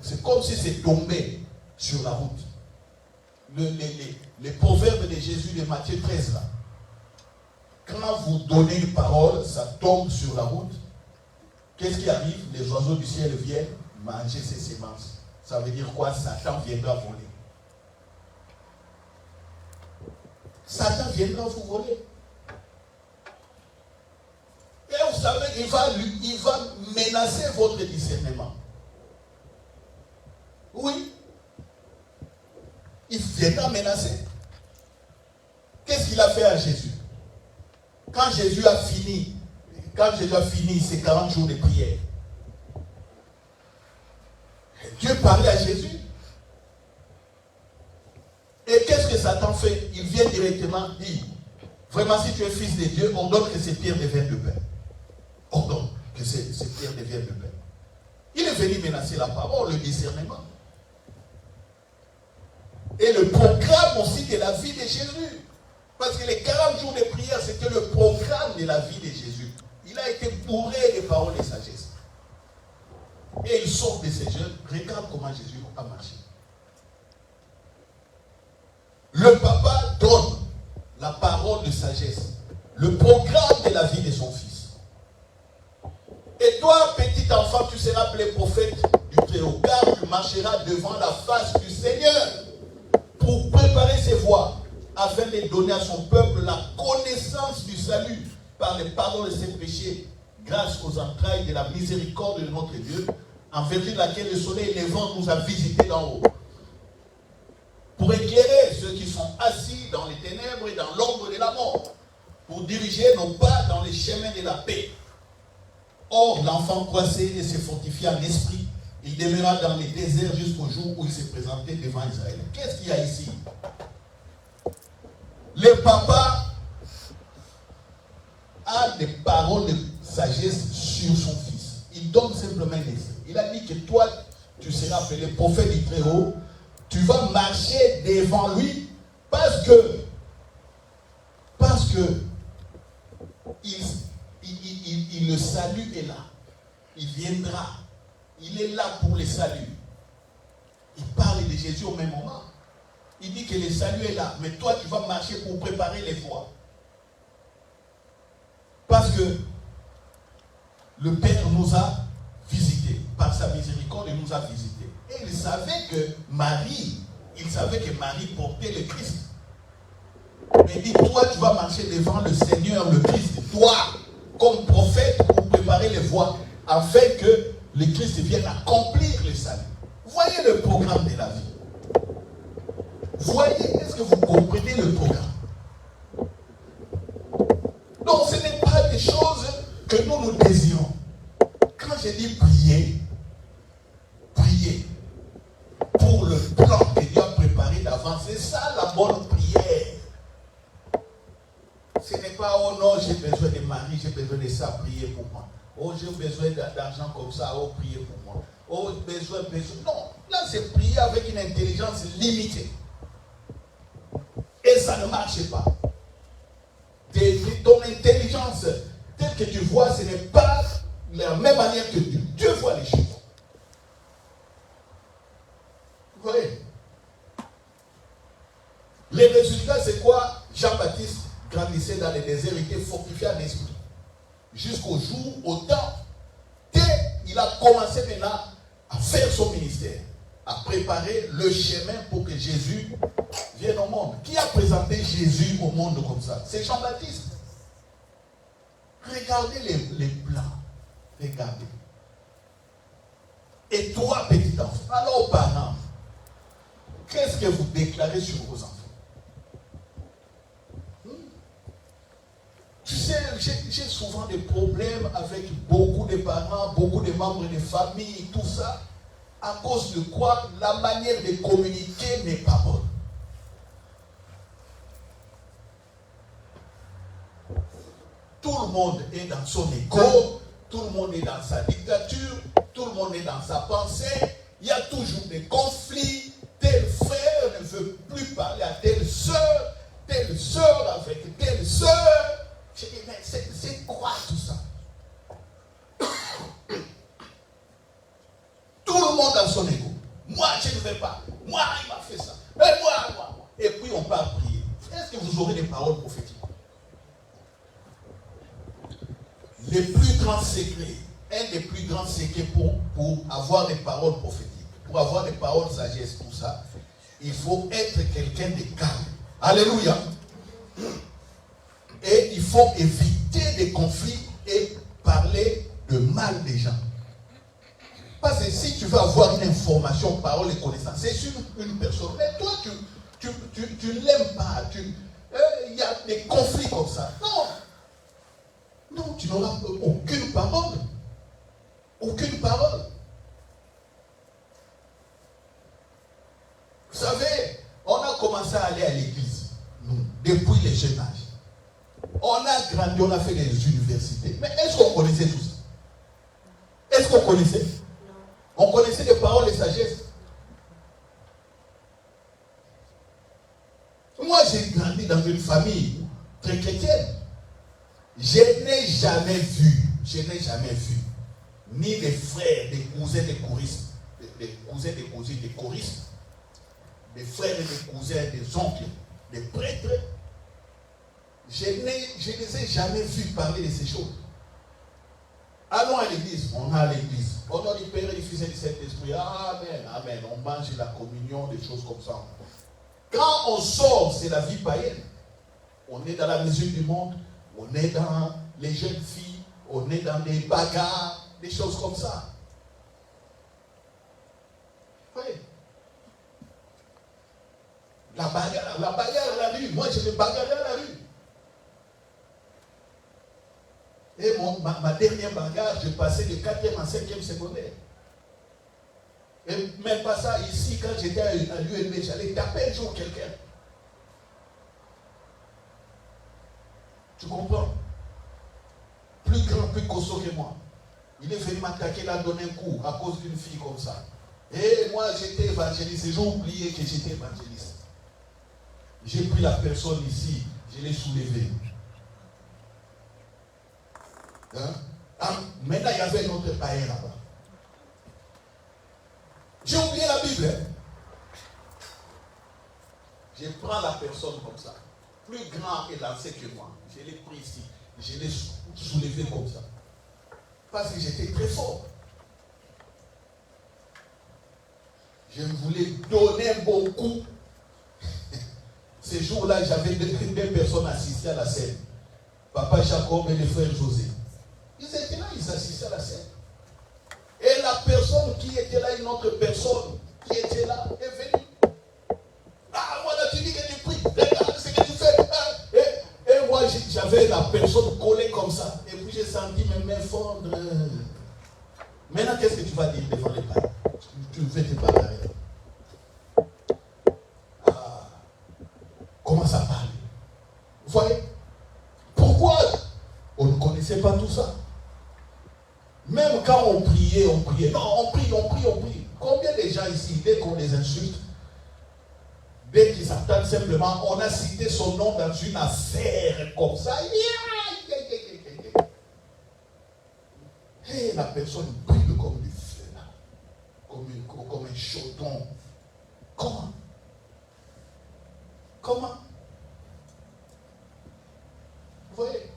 c'est comme si c'est tombé sur la route. Les proverbes de Jésus de Matthieu 13, là. Quand vous donnez une parole, ça tombe sur la route. Qu'est-ce qui arrive? Les oiseaux du ciel viennent manger ces semences. Ça veut dire quoi? Satan viendra voler. Satan viendra vous voler. Et vous savez, il va menacer votre discernement. Oui. Il viendra menacer. Qu'est-ce qu'il a fait à Jésus? Quand Jésus a fini ses 40 jours de prière, Dieu parlait à Jésus. Et qu'est-ce que Satan fait? Il vient directement dire, vraiment si tu es fils de Dieu, ordonne que ces pierres deviennent de pain. Ordonne que ces pierres deviennent de pain. Il est venu menacer la parole, le discernement. Et le programme aussi de la vie de Jésus. Parce que les 40 jours de prière, c'était le programme de la vie de Jésus. Il a été bourré de paroles de sagesse. Et il sort de ces jeunes. Regarde comment Jésus a marché. Le papa donne la parole de sagesse, le programme de la vie de son fils. Et toi, petit enfant, tu seras appelé prophète du Très-Haut, car tu marcheras devant la face du Seigneur pour préparer ses voies, afin de donner à son peuple la connaissance du salut par les pardons de ses péchés, grâce aux entrailles de la miséricorde de notre Dieu, en vertu de laquelle le soleil levant nous a visités d'en haut, pour éclairer ceux qui sont assis dans les ténèbres et dans l'ombre de la mort, pour diriger nos pas dans les chemins de la paix. Or, l'enfant croissait et se fortifia en esprit. Il demeura dans les déserts jusqu'au jour où il s'est présenté devant Israël. Qu'est-ce qu'il y a ici? Le papa a des paroles de sagesse sur son fils. Il donne simplement un essai. Il a dit que toi, tu seras appelé prophète du Très-Haut. Tu vas marcher devant lui parce que le salut est là. Il viendra. Il est là pour le salut. Il parle de Jésus au même moment. Il dit que le salut est là. Mais toi, tu vas marcher pour préparer les voies. Parce que le Père nous a visités. Par sa miséricorde, il nous a visités. Et il savait que Marie portait le Christ. Mais il dit, toi, tu vas marcher devant le Seigneur, le Christ. Toi, comme prophète, pour préparer les voies, afin que le Christ vienne accomplir le salut. Voyez le programme de la vie. Voyez, est-ce que vous comprenez le programme? Donc, ce n'est pas des choses que nous désirons. Quand je dis prier, prier pour le plan que Dieu a préparé d'avance, c'est ça la bonne prière. Ce n'est pas, oh non, j'ai besoin de mari, j'ai besoin de ça, prier pour moi. Oh, j'ai besoin d'argent comme ça, oh, prier pour moi. Oh, besoin. Non, là, c'est prier avec une intelligence limitée. Et ça ne marche pas. Ton intelligence, telle que tu vois, ce n'est pas la même manière que Dieu. Dieu voit les choses. Vous voyez? Les résultats, c'est quoi? Jean-Baptiste grandissait dans les déserts, il était fortifié en esprit. Jusqu'au jour, au temps, il a commencé maintenant à faire son ministère, à préparer le chemin pour que Jésus vienne au monde. Qui a présenté Jésus au monde comme ça? C'est Jean-Baptiste. Regardez les plans. Regardez. Et toi, petit enfant, alors parents, qu'est-ce que vous déclarez sur vos enfants? Tu sais, j'ai souvent des problèmes avec beaucoup de parents, beaucoup de membres de famille, tout ça. À cause de quoi? La manière de communiquer n'est pas bonne. Tout le monde est dans son égo, tout le monde est dans sa dictature, tout le monde est dans sa pensée. Il y a toujours des conflits. Tel frère ne veut plus parler à telle sœur avec telle sœur. Je dis, mais c'est quoi tout ça? Tout le monde a son égo. Moi, je ne vais pas. Moi, il m'a fait ça. Et moi. Et puis, on part prier. Est-ce que vous aurez des paroles prophétiques? Les plus grands secrets, un des plus grands secrets pour avoir des paroles prophétiques, pour avoir des paroles sagesse, tout ça, il faut être quelqu'un de calme. Alléluia. Et il faut éviter des conflits et parler de mal des gens. Parce que si tu veux avoir une information, parole et connaissance, c'est sur une personne. Mais toi, tu ne l'aimes pas. Il y a des conflits comme ça. Non, tu n'auras aucune parole. Aucune parole. Vous savez, on a commencé à aller à l'église, nous, depuis les jeunes âges. On a grandi, on a fait des universités. Mais est-ce qu'on connaissait tout ça? Est-ce qu'on connaissait? On connaissait des paroles et sagesse. Moi, j'ai grandi dans une famille très chrétienne. Je n'ai jamais vu, ni des frères, des cousins, des choristes, des cousins, des cousines, des choristes, des frères et des cousins, des oncles, des prêtres. Je ne les ai jamais vus parler de ces choses. Allons à l'église, on a à l'église. Au nom du Père et du Fils et du Saint-Esprit, amen, amen. On mange la communion, des choses comme ça. Quand on sort, c'est la vie païenne. On est dans la musique du monde, on est dans les jeunes filles, on est dans des bagarres, des choses comme ça. Oui. La bagarre à la rue. Moi, je me bagarrais à la rue. Et ma dernière bagarre, je passais de 4e à 5e secondaire. Et même pas ça, ici, quand j'étais à l'UNB, j'allais taper un jour quelqu'un. Tu comprends? Plus grand, plus costaud que moi. Il est venu m'attaquer, là, donner un coup à cause d'une fille comme ça. Et moi, j'étais évangéliste. Et j'ai oublié que j'étais évangéliste. J'ai pris la personne ici, je l'ai soulevée. Hein? Maintenant, il y avait un autre païen là-bas. J'ai oublié la Bible. Hein? Je prends la personne comme ça. Plus grand et lancé que moi. Je l'ai pris ici. Je l'ai soulevé comme ça. Parce que j'étais très fort. Je voulais donner beaucoup. Ces jours-là, j'avais deux personnes assistaient à la scène. Papa Jacob et le frère José. Ils étaient là, ils assistaient à la scène. Et la personne qui était là, une autre personne qui était là, est venue. Ah, voilà, tu dis que tu pries. Regarde ce que tu fais. Et moi, j'avais la personne collée comme ça. Et puis j'ai senti mes mains fondre. Maintenant, qu'est-ce que tu vas dire devant les parents? Tu fais tes parents. Ah, comment ça parle? Vous voyez? Pourquoi? On ne connaissait pas tout ça. Même quand on priait. Non, on prie. Combien de gens ici, dès qu'on les insulte, dès qu'ils s'attendent simplement, on a cité son nom dans une affaire comme ça. Et la personne brûle comme du feu, là. Comme un chaudron. Comment? Vous voyez?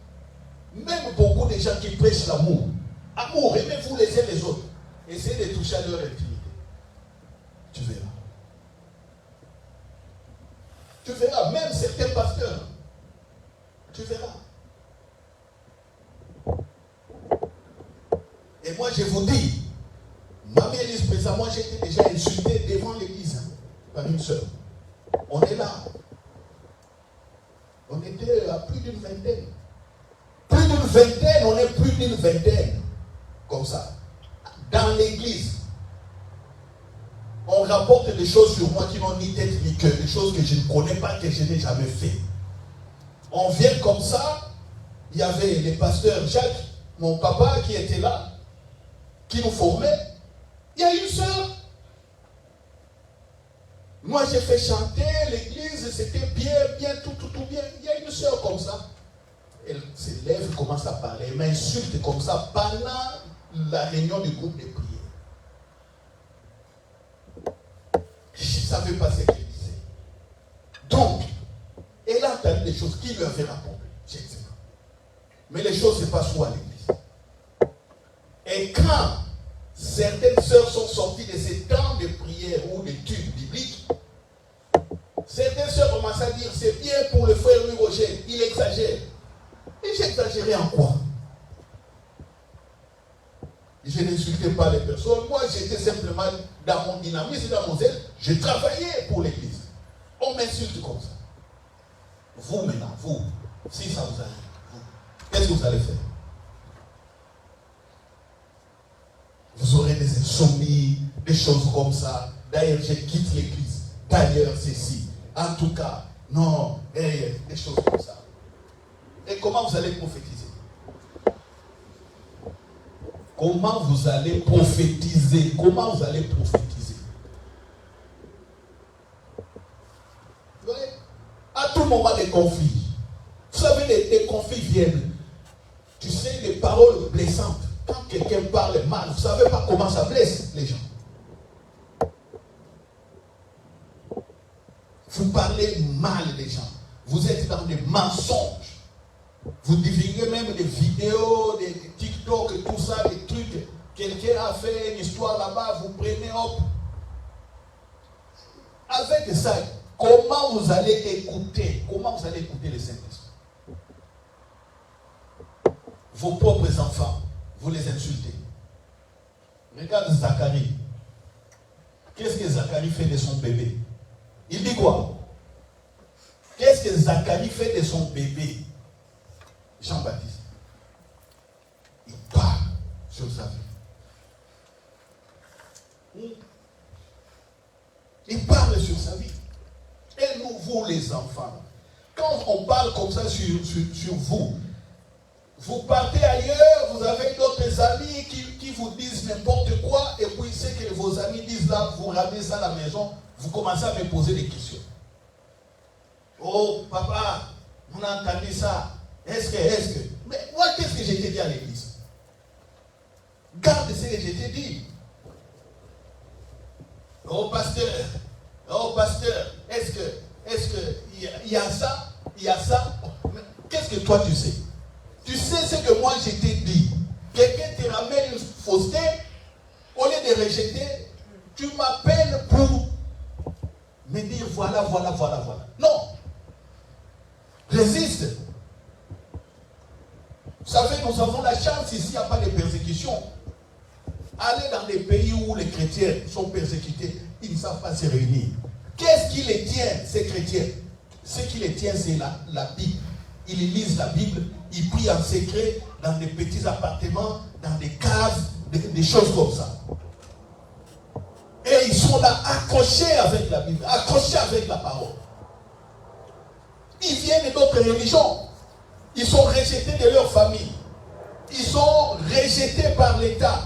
Même beaucoup de gens qui prêchent l'amour. Amour, aimez-vous les uns les autres. Essayez de toucher à leur intimité. Tu verras. Tu verras, même certains pasteurs. Tu verras. Et moi, je vous dis, ma mère est présente, moi j'étais déjà insulté devant l'église par une sœur. On est là. On était à plus d'une vingtaine. On est plus d'une vingtaine. Comme ça. Dans l'église. On rapporte des choses sur moi qui n'ont ni tête ni queue. Des choses que je ne connais pas, que je n'ai jamais fait. On vient comme ça. Il y avait les pasteurs Jacques, mon papa qui était là, qui nous formait. Il y a une sœur. Moi j'ai fait chanter l'église, c'était bien, tout bien. Il y a une sœur comme ça. Elle se lève, commence à parler, elle m'insulte comme ça pendant la réunion du groupe de prière. Je ne savais pas ce qu'elle disait. Donc, elle a entendu des choses qui lui avaient rapporté. Je ne sais pas. Mais les choses se passent où à l'église? Et quand certaines sœurs sont sorties de ces temps de prière ou d'études bibliques, certaines sœurs commencent à dire c'est bien pour le frère Louis Roger, il exagère. Et j'exagérais en quoi? Je n'insultais pas les personnes. Moi, j'étais simplement dans mon dynamisme, dans mon zèle. Je travaillais pour l'église. On m'insulte comme ça. Vous maintenant, vous, si ça vous arrive, qu'est-ce que vous allez faire? Vous aurez des insomnies, des choses comme ça. D'ailleurs, je quitte l'église. D'ailleurs, ceci. En tout cas, non, des choses comme ça. Et comment vous allez prophétiser? Comment vous allez prophétiser? Comment vous allez prophétiser? Vous voyez? À tout moment, des conflits. Vous savez, les conflits viennent. Tu sais, les paroles blessantes. Quand quelqu'un parle mal, vous ne savez pas comment ça blesse les gens. Vous parlez mal des gens. Vous êtes dans des mensonges. Vous divulguez même des vidéos, des TikTok et tout ça, des trucs. Quelqu'un a fait une histoire là-bas, vous prenez hop. Avec ça, comment vous allez écouter? Comment vous allez écouter le Saint-Esprit? Vos propres enfants, vous les insultez. Regarde Zacharie. Qu'est-ce que Zacharie fait de son bébé? Il dit quoi? Qu'est-ce que Zacharie fait de son bébé? Jean-Baptiste. enfants. Quand on parle comme ça sur vous, vous partez ailleurs, vous avez d'autres amis qui vous disent n'importe quoi, et puis ce que vos amis disent là, vous ramenez ça à la maison, vous commencez à me poser des questions. Oh, papa, on a entendu ça. Est-ce que... Mais moi, qu'est-ce que je t'ai dit à l'église? Garde ce que je t'ai dit. Oh, pasteur, est-ce que il y a ça? Il y a ça? Qu'est-ce que toi tu sais? Tu sais ce que moi je t'ai dit. Quelqu'un te ramène une fausseté, au lieu de rejeter, tu m'appelles pour me dire voilà. Non. Résiste. Vous savez, nous avons la chance ici, il n'y a pas de persécution. Allez dans des pays où les chrétiens sont persécutés, ils ne savent pas se réunir. Qu'est-ce qui les tient, ces chrétiens? Ce qui les tient, c'est la Bible. Ils lisent la Bible, ils prient en secret dans des petits appartements, dans des caves, des choses comme ça. Et ils sont là accrochés avec la Bible, accrochés avec la parole. Ils viennent d'autres religions. Ils sont rejetés de leur famille. Ils sont rejetés par l'État.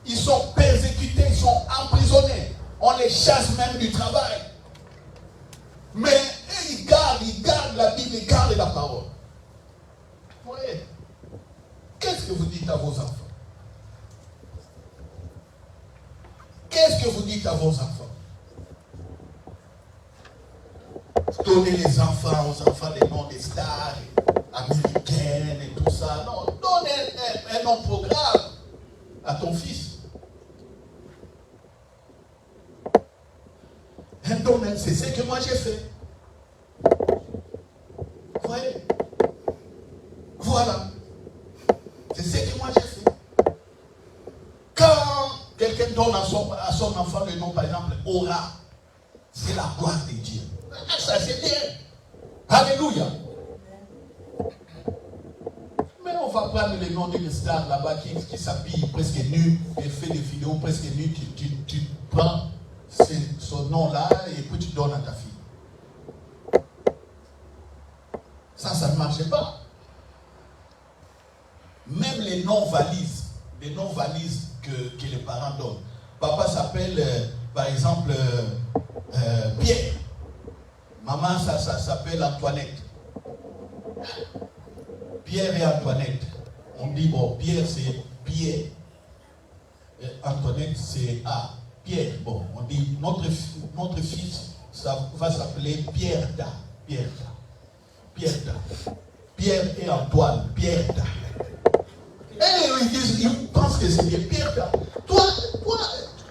Ils sont persécutés, ils sont emprisonnés. On les chasse même du travail. Mais ils gardent la Bible, ils gardent la parole. Vous voyez? Qu'est-ce que vous dites à vos enfants? Qu'est-ce que vous dites à vos enfants? Donnez les enfants aux enfants des noms des stars américaines et tout ça. Non, donnez un nom programme à ton fils. C'est ce que moi j'ai fait. Vous voyez? Voilà. C'est ce que moi j'ai fait. Quand quelqu'un donne à son enfant le nom, par exemple, Aura, c'est la gloire de Dieu. Ça c'est bien. Alléluia. Mais on va prendre le nom d'une star là-bas qui s'habille presque nu et fait des vidéos presque nues. Tu prends son nom-là et puis tu donnes à ta fille. Ça ne marche pas. Même les noms-valises que les parents donnent. Papa s'appelle, par exemple, Pierre. Maman, ça s'appelle Antoinette. Pierre et Antoinette. On dit, bon, Pierre c'est Pierre. Et Antoinette c'est A. Pierre, bon, on dit, notre fils, ça va s'appeler Pierre Da. Pierre et Antoine, Pierre Da. Et ils pensent que c'est bien Pierre Da. Toi,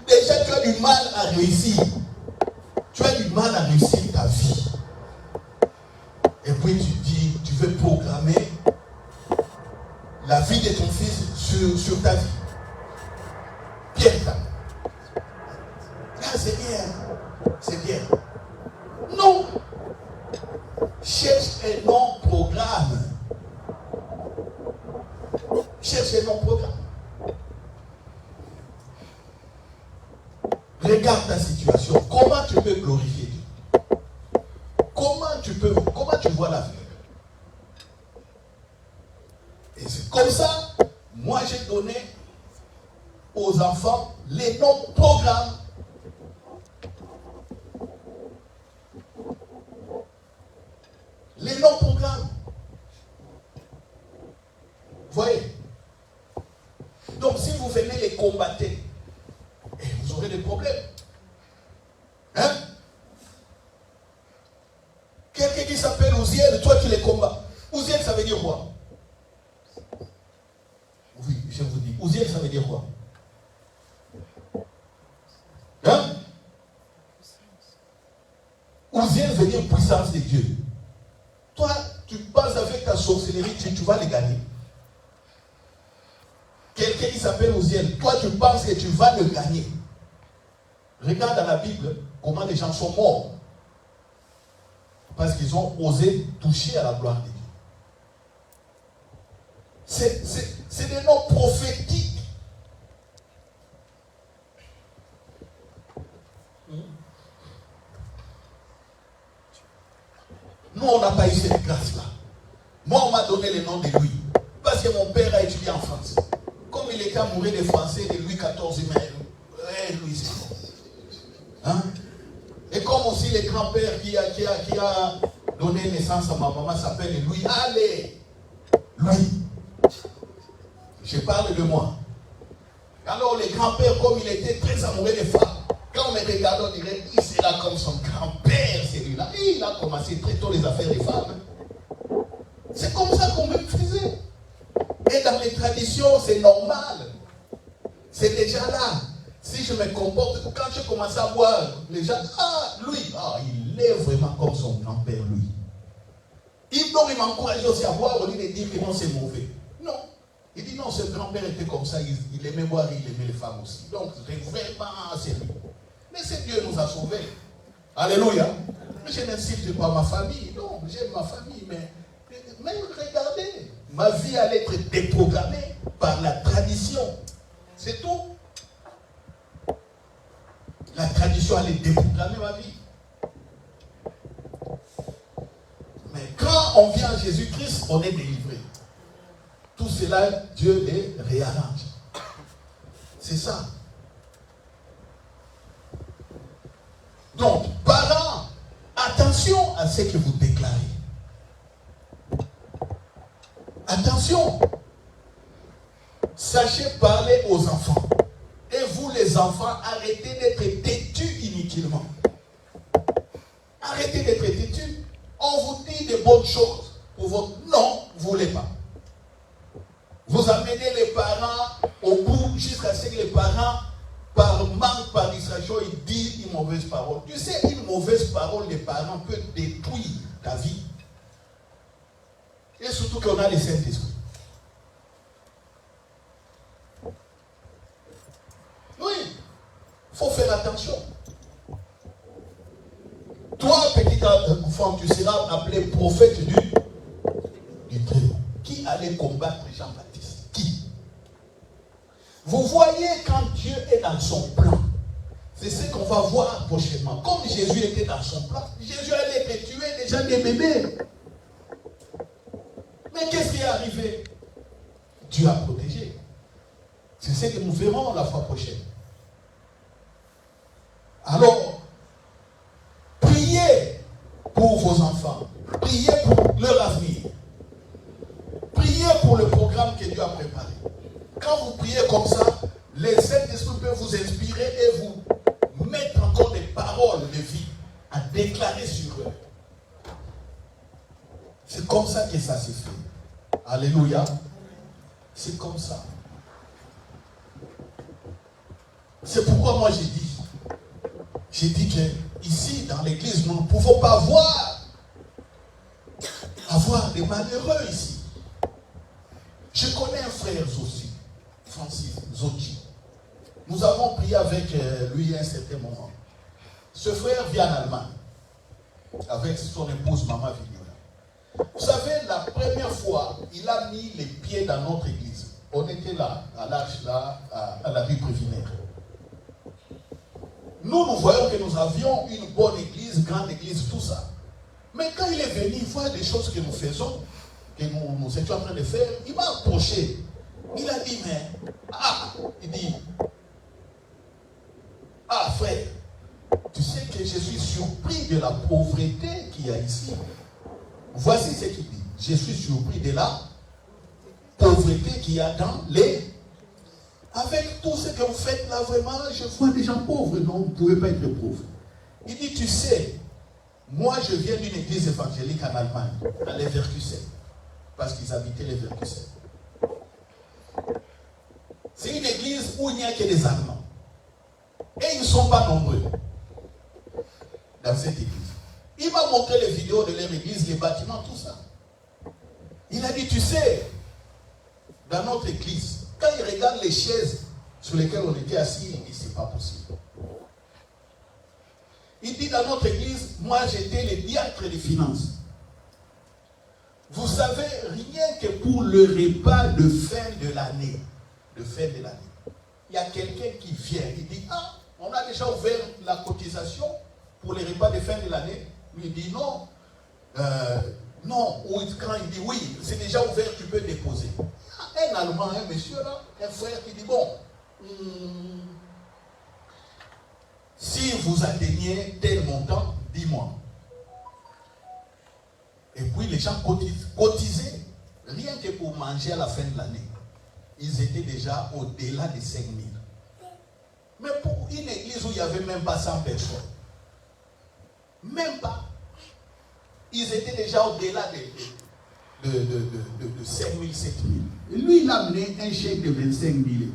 déjà tu as du mal à réussir. Tu as du mal à réussir ta vie. Et puis tu dis, tu veux programmer la vie de ton fils sur ta vie. Pierre Da. Ah, c'est bien. Non. Cherche un nom programme. Regarde ta situation. Comment tu peux glorifier Dieu? Comment tu vois la vie? Et c'est comme ça, moi j'ai donné aux enfants les noms programmes. Les noms programmes. Voyez? Donc si vous venez les combattre, vous aurez des problèmes. Hein? Quelqu'un qui s'appelle Ouziel, toi tu les combats. Ouziel, ça veut dire quoi? Oui, je vous dis. Ouziel, ça veut dire quoi? Hein? Ouziel veut dire puissance de Dieu. Toi, tu passes avec ta sorcellerie, tu vas les gagner. Quelqu'un qui s'appelle Ouziel, toi tu penses que tu vas le gagner. Regarde dans la Bible comment les gens sont morts. Parce qu'ils ont osé toucher à la gloire de Dieu. C'est des noms prophétiques. Nous, on n'a pas eu cette grâce-là. Moi, on m'a donné le nom de Louis. Parce que mon père a étudié en France. Comme il était amoureux des Français, de Louis XIV, mais Louis, c'est bon. Hein? Et comme aussi le grand-père qui a donné naissance à ma maman s'appelle Louis. Allez, Louis. Je parle de moi. Alors le grand-père, comme il était très amoureux des femmes, quand on me regarde, on dirait, il sera comme son grand-père, celui-là. Et il a commencé très tôt les affaires des femmes. C'est comme ça qu'on me faisait. Et dans les traditions, c'est normal. C'est déjà là. Si je me comporte, quand je commence à voir, les gens, lui, il est vraiment comme son grand-père, lui. Il m'encourage aussi à voir au lieu de dire que non, c'est mauvais. Non. Il dit non, ce grand-père était comme ça, il aimait boire, il aimait les femmes aussi. Donc, vraiment, c'est lui. Mais c'est Dieu nous a sauvés. Alléluia. Mais je n'insiste pas ma famille. Non, j'aime ma famille, mais même regardez, ma vie allait être déprogrammée par la tradition. C'est tout. La tradition allait déprogrammer ma vie. Mais quand on vient à Jésus-Christ, on est délivré. Tout cela, Dieu les réarrange. C'est ça. Donc, parents, attention à ce que vous déclarez. Attention. Sachez parler aux enfants. Et vous, les enfants, arrêtez d'être têtus inutilement. Arrêtez d'être têtus. On vous dit de bonnes choses pour votre... Non, vous ne voulez pas. Vous amenez les parents au bout jusqu'à ce que les parents, par manque, par distraction, ils disent une mauvaise parole. Tu sais, une mauvaise parole des parents peut détruire ta vie. Et surtout qu'on a les Saint-Esprit. Oui, il faut faire attention. Toi, petit enfant, tu seras appelé prophète du Très-Haut. Qui allait combattre Jean-Baptiste? Qui? Vous voyez, quand Dieu est dans son plan, c'est ce qu'on va voir prochainement. Comme Jésus était dans son plan, Jésus allait tuer déjà des bébés. Mais qu'est-ce qui est arrivé? Dieu a protégé. C'est ce que nous verrons la fois prochaine. Alors, priez pour vos enfants. Priez pour leur avenir. Priez pour le programme que Dieu a préparé. Quand vous priez comme ça, les Saint-Esprit peuvent vous inspirer et vous mettre encore des paroles de vie à déclarer sur eux. C'est comme ça que ça s'est fait. Alléluia. C'est comme ça. C'est pourquoi moi j'ai dit que ici dans l'église, nous ne pouvons pas avoir des malheureux ici. Je connais un frère aussi, Francis Zotti. Nous avons prié avec lui à un certain moment. Ce frère vit en Allemagne avec son épouse Maman Vignola. Vous savez, la première fois, il a mis les pieds dans notre église. On était là, à l'âge là, à la rue Prévinaire. Nous voyons que nous avions une bonne église, grande église, tout ça. Mais quand il est venu, il voit des choses que nous faisons, que nous étions en train de faire, il m'a approché. Il a dit, frère, tu sais que je suis surpris de la pauvreté qu'il y a ici. Voici ce qu'il dit. Je suis surpris de la pauvreté qu'il y a dans les... Avec tout ce que vous faites là, vraiment, je vois des gens pauvres. Non, vous ne pouvez pas être pauvre. Il dit, tu sais, moi je viens d'une église évangélique en Allemagne, dans les Leverkusen, parce qu'ils habitaient les Leverkusen. C'est une église où il n'y a que des Allemands. Et ils ne sont pas nombreux dans cette église. Il m'a montré les vidéos de leur église, les bâtiments, tout ça. Il a dit, tu sais, dans notre église, quand il regarde les chaises sur lesquelles on était assis, il dit, c'est pas possible. Il dit, dans notre église, moi j'étais le diacre des finances. Vous savez, rien que pour le repas de fin de l'année, il y a quelqu'un qui vient, il dit, on a déjà ouvert la cotisation pour les repas de fin de l'année. Lui, il dit, non, non, ou quand il dit oui, c'est déjà ouvert, tu peux déposer. Un Allemand, un monsieur là, un frère qui dit bon, si vous atteignez tel montant, dis-moi. Et puis les gens cotisaient, rien que pour manger à la fin de l'année. Ils étaient déjà au-delà des 5 000. Mais pour une église où il n'y avait même pas 100 personnes, même pas, ils étaient déjà au-delà de 5 000, 7 000. Et lui, il a amené un chèque de 25 000 euros.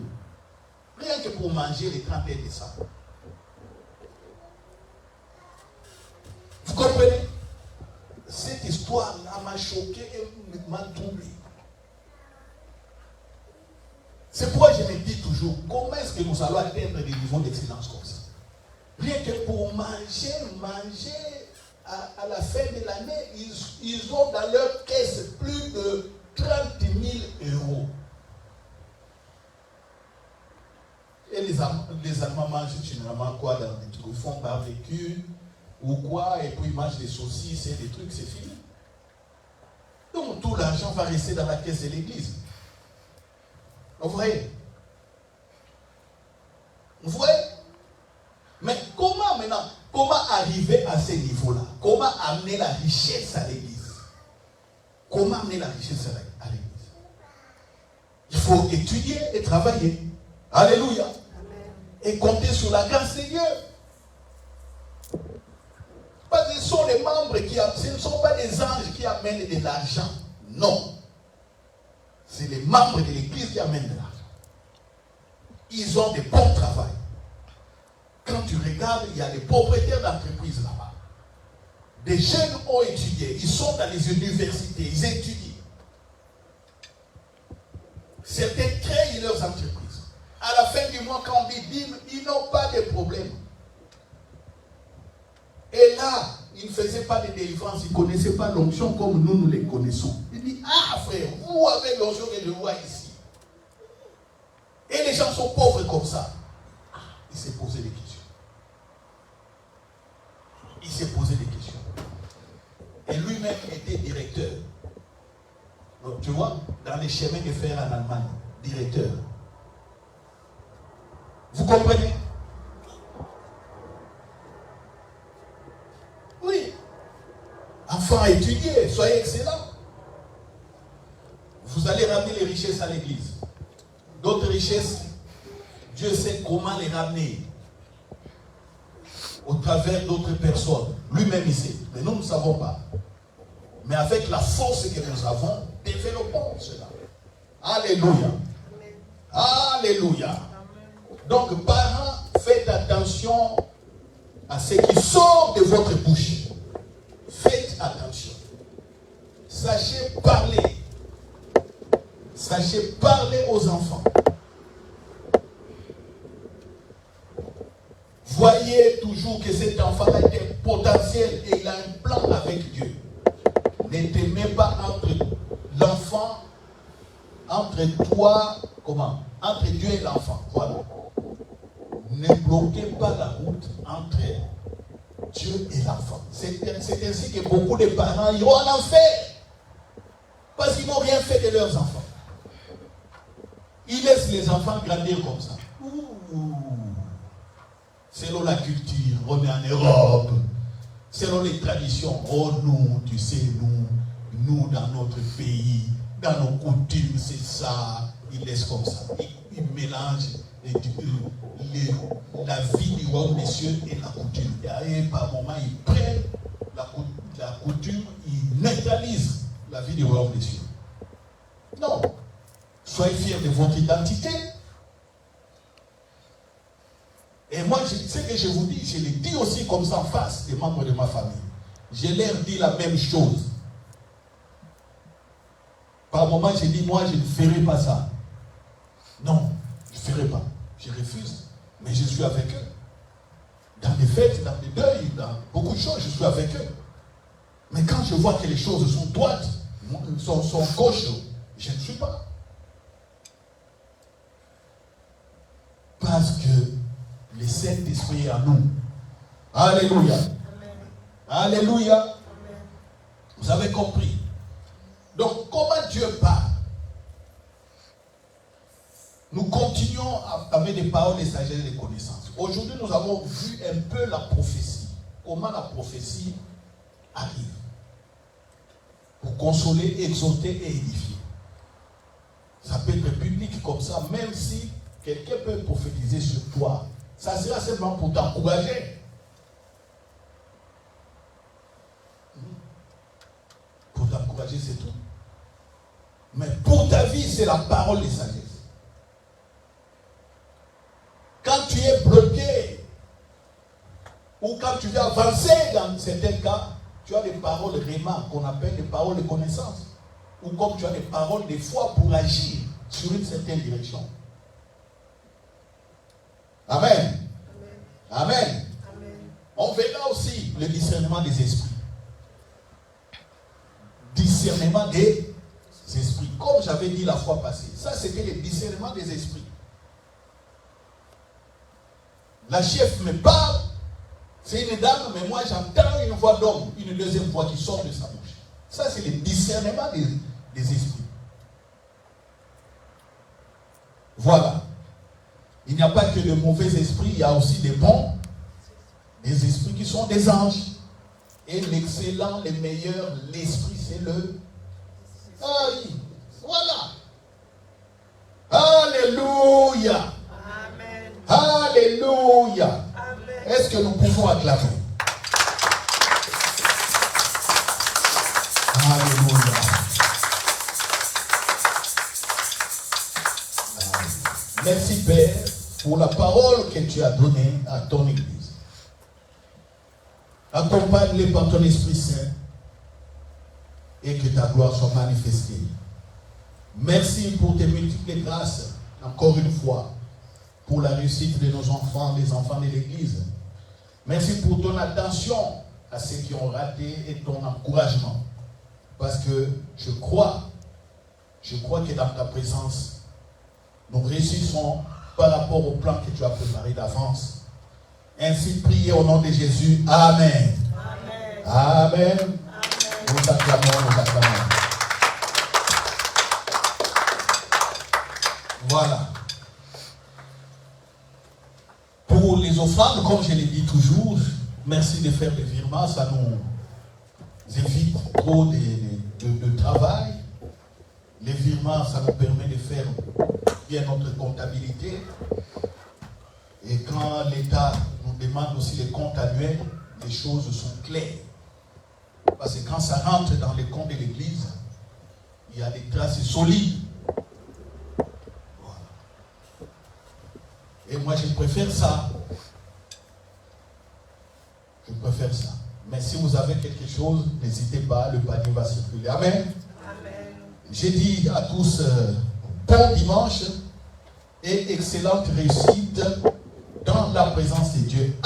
Rien que pour manger les 31 décembre. Vous comprenez? Cette histoire-là m'a choqué et m'a troublé. C'est pourquoi je me dis toujours, comment est-ce que nous allons atteindre des niveaux d'excellence comme ça? Rien que pour manger à la fin de l'année, ils ont dans leur caisse plus de 30 000 euros. Et les Allemands mangent généralement quoi dans des trucs, font barbecue ou quoi, et puis ils mangent des saucisses et des trucs, c'est fini. Donc tout l'argent va rester dans la caisse de l'église. Vous voyez? Vous voyez? Mais comment maintenant, comment arriver à ce niveau-là? Comment amener la richesse à l'église? Comment amener la richesse à l'église? Il faut étudier et travailler. Alléluia. Et compter sur la grâce de Dieu. Parce que ce sont les membres ce ne sont pas des anges qui amènent de l'argent. Non. C'est les membres de l'église qui amènent de l'argent. Ils ont des bons travail. Quand tu regardes, il y a des propriétaires d'entreprises là-bas. Des jeunes ont étudié. Ils sont dans les universités. Ils étudient. Certains créent leurs entreprises. À la fin du mois, quand on dit bim, ils n'ont pas de problème. Et là, ils ne faisaient pas de délivrance. Ils ne connaissaient pas l'onction comme nous les connaissons. Ils disent, ah frère, vous avez l'onction et le roi ici. Et les gens sont pauvres comme ça. Il s'est posé des questions. Il s'est posé des questions. Et lui-même était directeur. Donc, tu vois, dans les chemins de fer en Allemagne, directeur. Vous comprenez? Oui. Enfants, étudiez, soyez excellents. Vous allez ramener les richesses à l'église. D'autres richesses, Dieu sait comment les ramener. Au travers d'autres personnes. Lui-même il sait. Mais nous ne savons pas. Mais avec la force que nous avons, développons cela. Alléluia. Alléluia. Donc, parents, faites attention à ce qui sort de votre bouche. Faites attention. Sachez parler. Sachez parler aux enfants. Voyez toujours que cet enfant a un potentiel et il a un plan avec Dieu. Ne te mets pas entre l'enfant, entre toi, comment? Entre Dieu et l'enfant. Voilà. Ne bloquez pas la route entre Dieu et l'enfant. C'est ainsi que beaucoup de parents iront en enfer. Parce qu'ils n'ont rien fait de leurs enfants. Ils laissent les enfants grandir comme ça. Selon la culture, on est en Europe. Selon les traditions, oh nous, tu sais, nous dans notre pays, dans nos coutumes, c'est ça. Ils laissent comme ça. Ils mélangent la vie du royaume des cieux et la coutume. Et par moment, ils prennent la coutume, ils neutralisent la vie du royaume des cieux. Non. Soyez fiers de votre identité. Et moi, ce que je vous dis, je le dis aussi comme ça en face des membres de ma famille. Je leur dis la même chose. Par moment, je dis, moi, je ne ferai pas ça. Non, je ne ferai pas. Je refuse. Mais je suis avec eux. Dans les fêtes, dans les deuils, dans beaucoup de choses, je suis avec eux. Mais quand je vois que les choses sont droites, sont gauches, je ne suis pas. Parce que le Saint-Esprit est en nous. Alléluia. Amen. Alléluia. Amen. Vous avez compris? Donc, comment Dieu parle? Nous continuons avec des paroles de sagesse et de connaissances. Aujourd'hui, nous avons vu un peu la prophétie. Comment la prophétie arrive. Pour consoler, exhorter et édifier. Ça peut être public comme ça, même si quelqu'un peut prophétiser sur toi. Ça sera simplement pour t'encourager. Pour t'encourager, c'est tout. Mais pour ta vie, c'est la parole de sagesse. Quand tu es bloqué, ou quand tu veux avancer dans certains cas, tu as des paroles réma qu'on appelle des paroles de connaissance. Ou comme tu as des paroles de foi pour agir sur une certaine direction. Amen. Amen. Amen. Amen. On verra aussi le discernement des esprits. Discernement des esprits. Comme j'avais dit la fois passée, ça c'était le discernement des esprits. La chef me parle, c'est une dame, mais moi j'entends une voix d'homme, une deuxième voix qui sort de sa bouche. Ça c'est le discernement des esprits. Voilà. Il n'y a pas que de mauvais esprits, il y a aussi des bons, des esprits qui sont des anges. Et l'excellent, le meilleur, l'esprit, c'est le... Ah oui, voilà. Alléluia. Amen. Alléluia. Amen. Est-ce que nous pouvons acclamer? Alléluia. Merci Père pour la parole que tu as donnée à ton Église. Accompagne-les par ton Esprit Saint et que ta gloire soit manifestée. Merci pour tes multiples grâces, encore une fois, pour la réussite de nos enfants, des enfants de l'Église. Merci pour ton attention à ceux qui ont raté et ton encouragement. Parce que je crois que dans ta présence, nous réussissons par rapport au plan que tu as préparé d'avance. Ainsi, priez au nom de Jésus. Amen. Amen. Amen. Amen. Nous acclamons, nous acclamons. Voilà. Pour les offrandes, comme je l'ai dit toujours, merci de faire des virements, ça nous évite trop de travail. Les virements, ça nous permet de faire bien notre comptabilité. Et quand l'État nous demande aussi les comptes annuels, les choses sont claires. Parce que quand ça rentre dans les comptes de l'Église, il y a des traces solides. Voilà. Et moi, je préfère ça. Je préfère ça. Mais si vous avez quelque chose, n'hésitez pas, le panier va circuler. Amen. Amen. J'ai dit à tous, bon dimanche et excellente réussite dans la présence de Dieu.